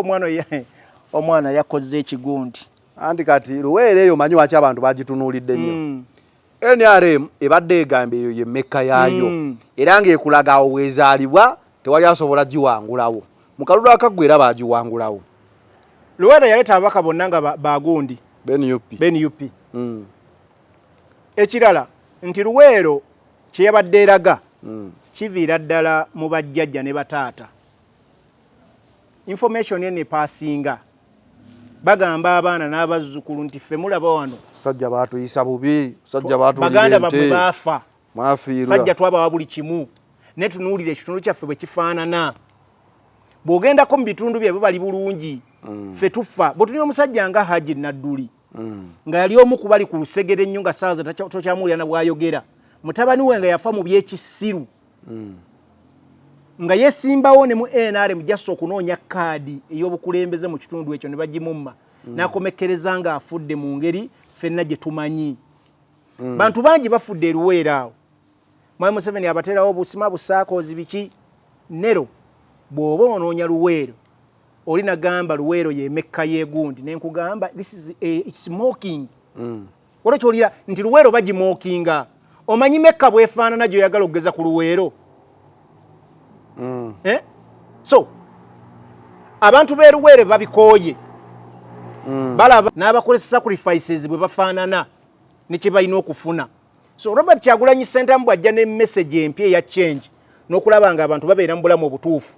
Speaker 2: omwana yakoze ekigundi
Speaker 3: anti kati Luwero eyo manyi waki abantu bagitunuulidde nnyo NRM ebadde egamba eyo ye mekka yaayo era ng'ekulaga awo bwezaalibwa tewali asobola giwangulawo mu kalulu akaggwa era baagiwangulawo
Speaker 2: Luwero yaleeta ababaka bonna nga bagundi Ben UP ekirala nti Luwero kye yabadde eraga kiviira ddala mu bajjajja ne bataata information ene passinga bagamba abaana n'abazzukulu nti ffe mulaba wano
Speaker 3: sajja baatuyisa bubi sajja baatulira
Speaker 2: baganda babwe baafa
Speaker 3: mwafiirwa
Speaker 2: sajja twabawa buli kimu ne tunuulira ekitundu kyaffe bwe kifaanana bw'ogendako mu bitundu bye bali bulungi ffe tufa bwe tulina omusajja nga Haji Nadduli nga yali omu ku bali ku lusegere ennyo nga saaza tokyamuwulira na bw'ayogera mutabani we nga yafa mu byekisiru nga yesimbawo ne mu NRM jassa okunoonya kaadi ey'obukulembeze mu kitundu ekyo ne bagimumma n'akomekkereza nga afudde mu ngeri ffenna gye tumanyi bantu bangi bafudde e Luwero awo Mwai Museveni abateerawo busima busaakozi biki nero bw'oba onoonya Luwero oli nagamba Luweero ye Mekka y'egundi ne nkugamba this is it's mocking olwekyo olira nti Luweero bagimookinga omanyi Mekka bwefaanana gyo yagala okugeza ku Luweero so abantu b'e Luweero babikooye balaba n'abakozesa sacrifices bwe bafaanana ne kye balina okufuna so Robert Kyagulanyi Ssentamu bw'ajja ne message empya eya change n'okulaba nga abantu babeera mu bulamu obutuufu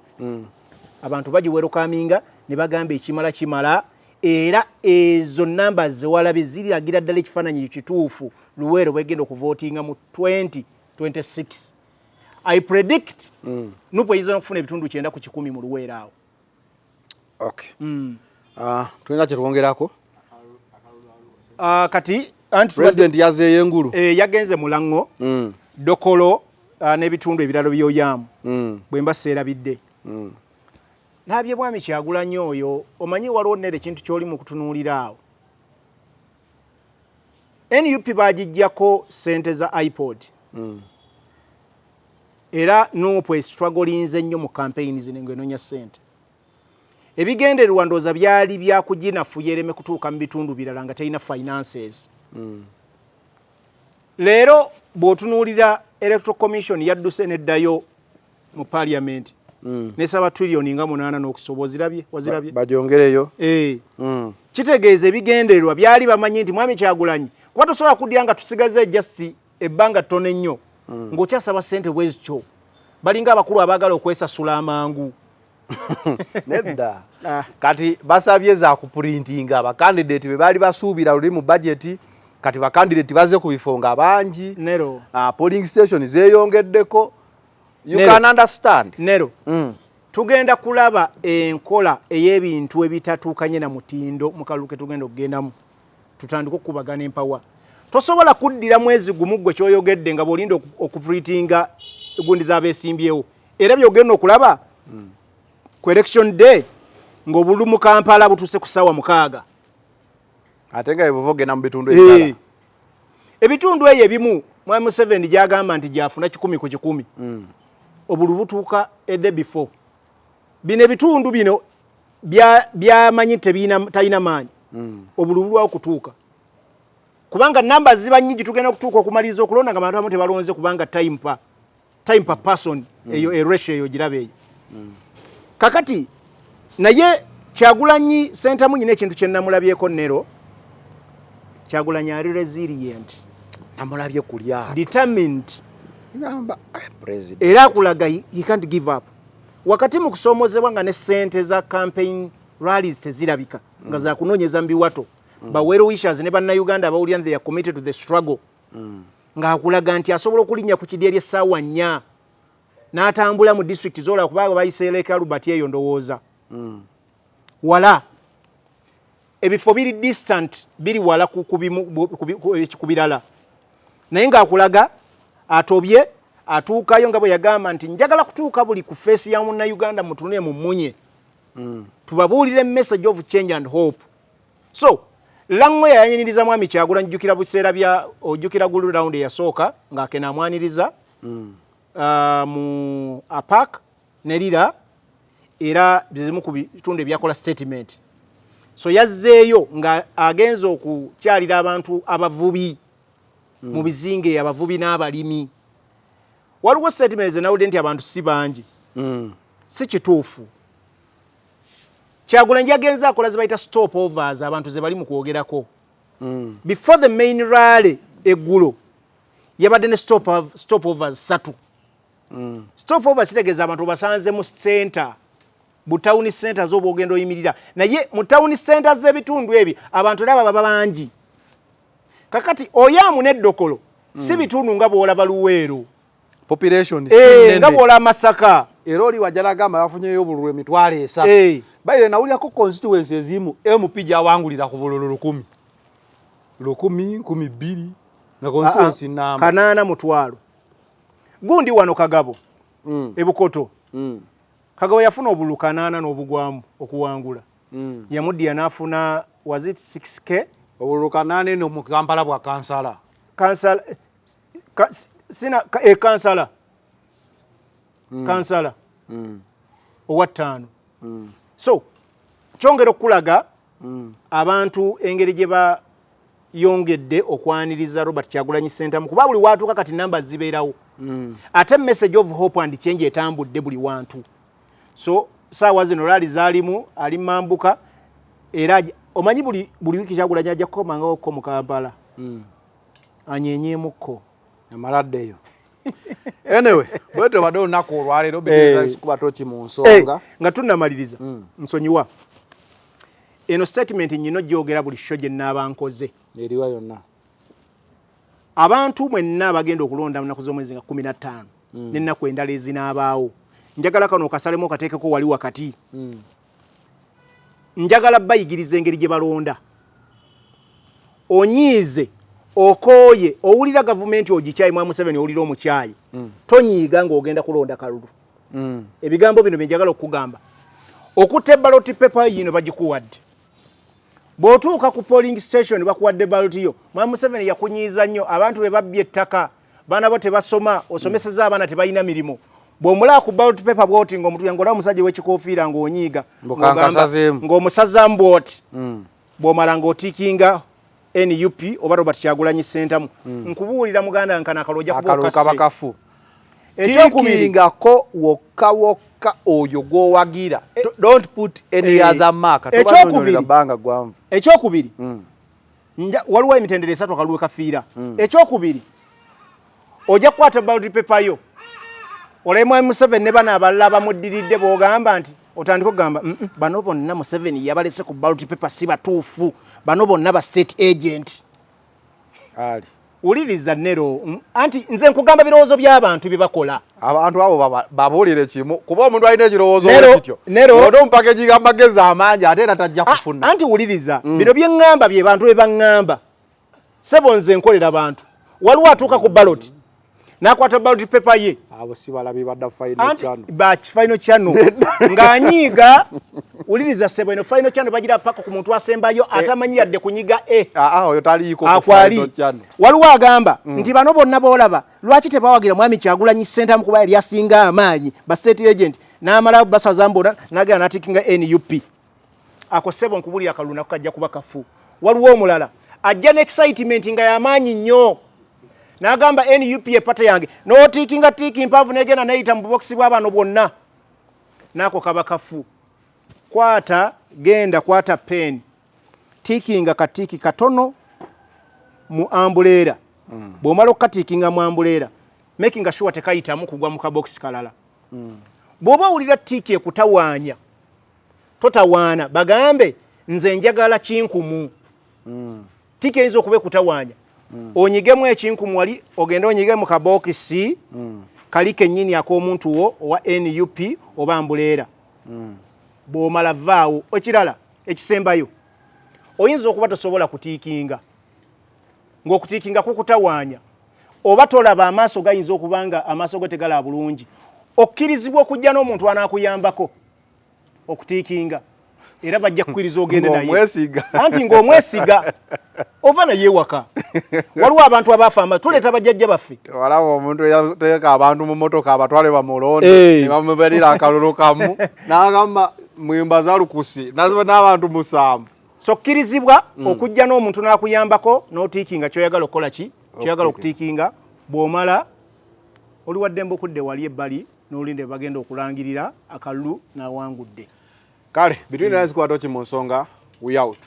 Speaker 2: abantu bagiwerokaminga ne bagamba ekimala era ezo numbers zewalabye ziragira ddala ekifaananyi kituufu Luweero bwegenda okuvootinga mu 2026 I predict nupo yiza okufuna ebitundu 9 ku 10 mu Luweero awo.
Speaker 3: Okay. Tulina kye twongerako?
Speaker 2: Kati
Speaker 3: President yazeeyo engulu.
Speaker 2: Yagenze Mulango, Dokolo n'ebitundu ebiralo by'oyamu. Bwe mbaseera bidde. Nabye bwami Kyagulanyi oyo omanyi waliwo nere kintu kyoli mu kutunuulira awo. NUP bagijjako sente za iPod. Era Nuupu strugglinze nnyo mu campaigns n'engenonya sente. Ebigendererwa ndooza byali byakuginafuya ereme kutuuka mu bitundu birala nga terina finances. Leero bw'otunuulira Electoral Commission yadduse neddayo mu Parliament. Nesaba trillion nga 8 n'okusobozirabye wazirabye
Speaker 3: bajongereyo
Speaker 2: kitegeeza ebigendererwa byali bamanyi nti mwami Kyagulanyi kuba tosobola kuddira nga tusigaze just ebbanga ttono ennyo ng'okyasaba ssente bwezityo balinga abakulu abaagala okwesasula amangu
Speaker 3: nedda kati basabye za kuprintinga abakandidate be baali basuubira luli mu budget kati bakandidate baze ku bifo nga bangi
Speaker 2: nero
Speaker 3: polling station zeeyongeddeko. You can understand.
Speaker 2: Nero. Tugenda kulaba enkola ey'ebintu ebitatuukanye na mutindo mu kalulu ke tugenda okugendamu. Tutandika okubagana empawa. Tosobola kuddira mwezi gumu gwe kyoyogedde nga bw'olinda okuprintinga gundi z'abeesimbyewo. Era by'ogenda okulaba ku election day ng'obulu mu Kampala butuse ku ssaawa 6.
Speaker 3: Ate nga bw'ova ogenda mu bitundu ebirala.
Speaker 2: Ebitundu eyo ebimu Mwami Museveni gy'agamba nti gyafuna 10 ku 10. Obulu butuuka edde before. Bino ebitundu bino byamanyi talina maanyi. Obulu bulwawo kutuuka. Kubanga numbers ziba nnyingi tugenda okutuuka okumaliriza okulonda nga abantu abamu tebalonze kubanga time per person eyo ratio eyo girabe eyo. Kakati naye Kyagulanyi Ssentamu nyine ekintu kye namulabyeko Nero. Kyagulanyi ali resilient.
Speaker 3: Namulabye kulya.
Speaker 2: Determined.
Speaker 3: Ngamba president.
Speaker 2: Era akulaga he can't give up. Wakati mu kusoomozebwa nga ne ssente za campaign rallies tezirabika nga za kunoonyeza mbiwato bawero wishers ne bannayuganda abawulira they are committed to the struggle nga akulaga nti asobola okulinnya ku kidya ly'essaawa 4 n'atambula mu district zola kubanga bayiseereka Albert eyo ndowooza wala ebifo biri distant biri wala ku birala naye ng'akulaga atobye atuukayo nga bwe yagamba nti njagala kutuuka buli ku feesi ya munnayuganda mutunule mu mmunye tubabuulire message of change and hope. So Lango yayanyiniriza mwami Kyagulanyi jjukira buseera bya ojjukira gulu round eyasooka ng'akena amwaniriza mu apak nerira era bizimu ku bitundu ebyakola statement. So yazzeeyo nga agenza okukyalira abantu abavubi mu bizinge abavubi n'abalimi. Waliwo statement zenawulidde nti abantu si bangi. Si kituufu. Kyagulanyi yagenza akola ze bayita stopovers abantu ze bali mu kwogerako. Before the main rally eggulo yabadde ne stopovers 3. Stopovers kitegeeza abantu basanze mu center butawuni center z'obwogendo oyimirira naye mu tawuni center z'ebitundu ebi abantu laba baba bangi. Kakati Oyamu n'Eddokolo si bitundu nga bw'olaba Luweero.
Speaker 3: Population
Speaker 2: nga bw'olaba Masaka.
Speaker 3: Era oli wajjala gamba bafunyeyo obululu emitwalo 3. Bayire nawulyako constituency ezimu MP gyawangulira ku bululu 10. 12 na constituency namba.
Speaker 2: Kanaana mutwalo. Gundi wano Kagabo. Ebukoto. Kagabo yafuna obululu 8 n'obugwamu okuwangula. Yamuddiya n'afuna was it 6K?
Speaker 3: Obululu 8 no mu Kampala bwa kansala.
Speaker 2: Kansala kansala. Kansala. Owa 5. So kyongera okulaga abantu engeri gye bayongedde okwaniriza Robert Kyagulanyi Ssentamu kuba buli watuuka kati namba zibeerawo ate message of hope and change etambudde buli wantu so saawa zino laali zaalimu ali mambuka era omanyi buli wiki Kyagulanyi ajja kukomangawo mu Kampala anyenyemukko
Speaker 3: amaladdeyo anyway bwete badde olunaku olwaleero bidde kuba toki mu nsonga
Speaker 2: nga tunnamaliriza nsonyiwa eno statement nyino gyogera buli show gye nnaaba nkoze
Speaker 3: eriwa yonna
Speaker 2: abantu mwenna abagenda okulonda mu nnaku z'omwezi nga 15 n'ennaku endala ezinaabaawo njagala kano okasalemu okateekeko wali wakati njagala bayigiriza engeri gye balonda onyiize okooye owulira gavumenti ogikyayi mwa Museveni owulira omukyayi tonyiiga ng'ogenda kulonda kalulu ebigambo bino bye njagala okugamba okutta ballot paper yino bagikuwadde bw'otuuka ku polling station bakuwadde ballot yo mwa Museveni yakunyiiza nnyo abantu be babbye ettaka baana bo tebasoma osomeseza abaana tebalina mirimu bw'omulaba ku ballot paper bw'oti ng'omuntu yangola omusajja w'ekikoofiira ng'onyiiga ng'omusazaamu bw'oti bw'omala ng'otiikinga NUP oba Robert Kyagulanyi Ssentamu nkubuulira muganda nkana akalojja
Speaker 3: kubakafu ekyokubiringako wokka oyo gwowagira don't put any other mark
Speaker 2: ekyokubiri waliwo emitendera 3 kalwe kafiira ekyokubiri ojja kukwata ballot paper yo olemu Museveni ne bana abalala bamuddiridde bw'ogamba nti otandika okugamba bano bonna Museveni yabalese ku ballot paper si batuufu bano bonna ba state agent
Speaker 3: ali
Speaker 2: uliriza nero anti nze nkugamba birowoozo by'abantu bye bakola
Speaker 3: abantu abo babuulire kimu kuba omuntu alina ekirowoozo ekityo
Speaker 2: nero
Speaker 3: odompakegi amagezi amangi ate era tajja kufuna
Speaker 2: anti uliriza bino bye ŋŋamba bye bantu bye baŋŋamba sebo nze nkolera abantu waliwo atuuka ku ballot n'akwata ballot paper ye
Speaker 3: abo si balabi badda final channel
Speaker 2: final channel ng'anyiiga uliriza sebo eno final channel bagira paka ku muntu asembayo atamanyi yadde kunyiga
Speaker 3: oyo taliiko
Speaker 2: final channel waliwo agamba nti bano bonna boolaba lwaki tebawagira mwami Kyagulanyi Ssentamu kuba yali asinga amaanyi ba state agent n'amala basazambona n'agenda n'atikinga NUP ako sebo nkubulira akaluna kajja kuba kafu waliwo omulala ajja n'excitement nga y'amaanyi nnyo n'agamba NUP epata yange n'otiikinga tiiki mpaavu n'egenda n'eyita mu bubokisi bw'abaana bwonna n'ako kaba kafu kwata pen tiikinga katiiki katono mu ambuleera bw'omala okukatiikinga mu ambuleera making sure tekayitamu kugwa mu kabokisi kalala bw'oba owulira tiiki ekutawaanya totawaana bagambe nze njagala kinkumu tiiki eyinza okuba ekutawaanya onyigemu ekinkumu wali ogenda onyige mu kabokisi kali kennyini ak'omuntu wo owa NUP oba ambuleera bw'omala vaawo ekirala ekisembayo oyinza okuba tosobola kutiikinga ng'okutiikinga kukutawaanya oba tolaba amaaso gayinza okuba nga amaaso go tegala bulungi okkirizibwa okujja n'omuntu anaakuyambako okutiikinga era bajja kukkiriza ogende naye anti ng'omwesiga ova naye ewaka waliwo abantu abaafa tuleeta bajjajja baffe
Speaker 3: walaba omuntu yateeka abantu mu motoka abatwale bamulonde ne bamuberera akalulu kamu n'agamba mwimba za lukusi n'abantu 7
Speaker 2: so kkirizibwa okujja n'omuntu n'akuyambako n'otiikinga kyoyagala okukola ki kyoyagala okutiikinga bw'omala oli waddembe okudde wali ebbali n'olinde bagenda okulangirira akalulu n'awangudde
Speaker 3: kale between us kwatoki mu nsonga we out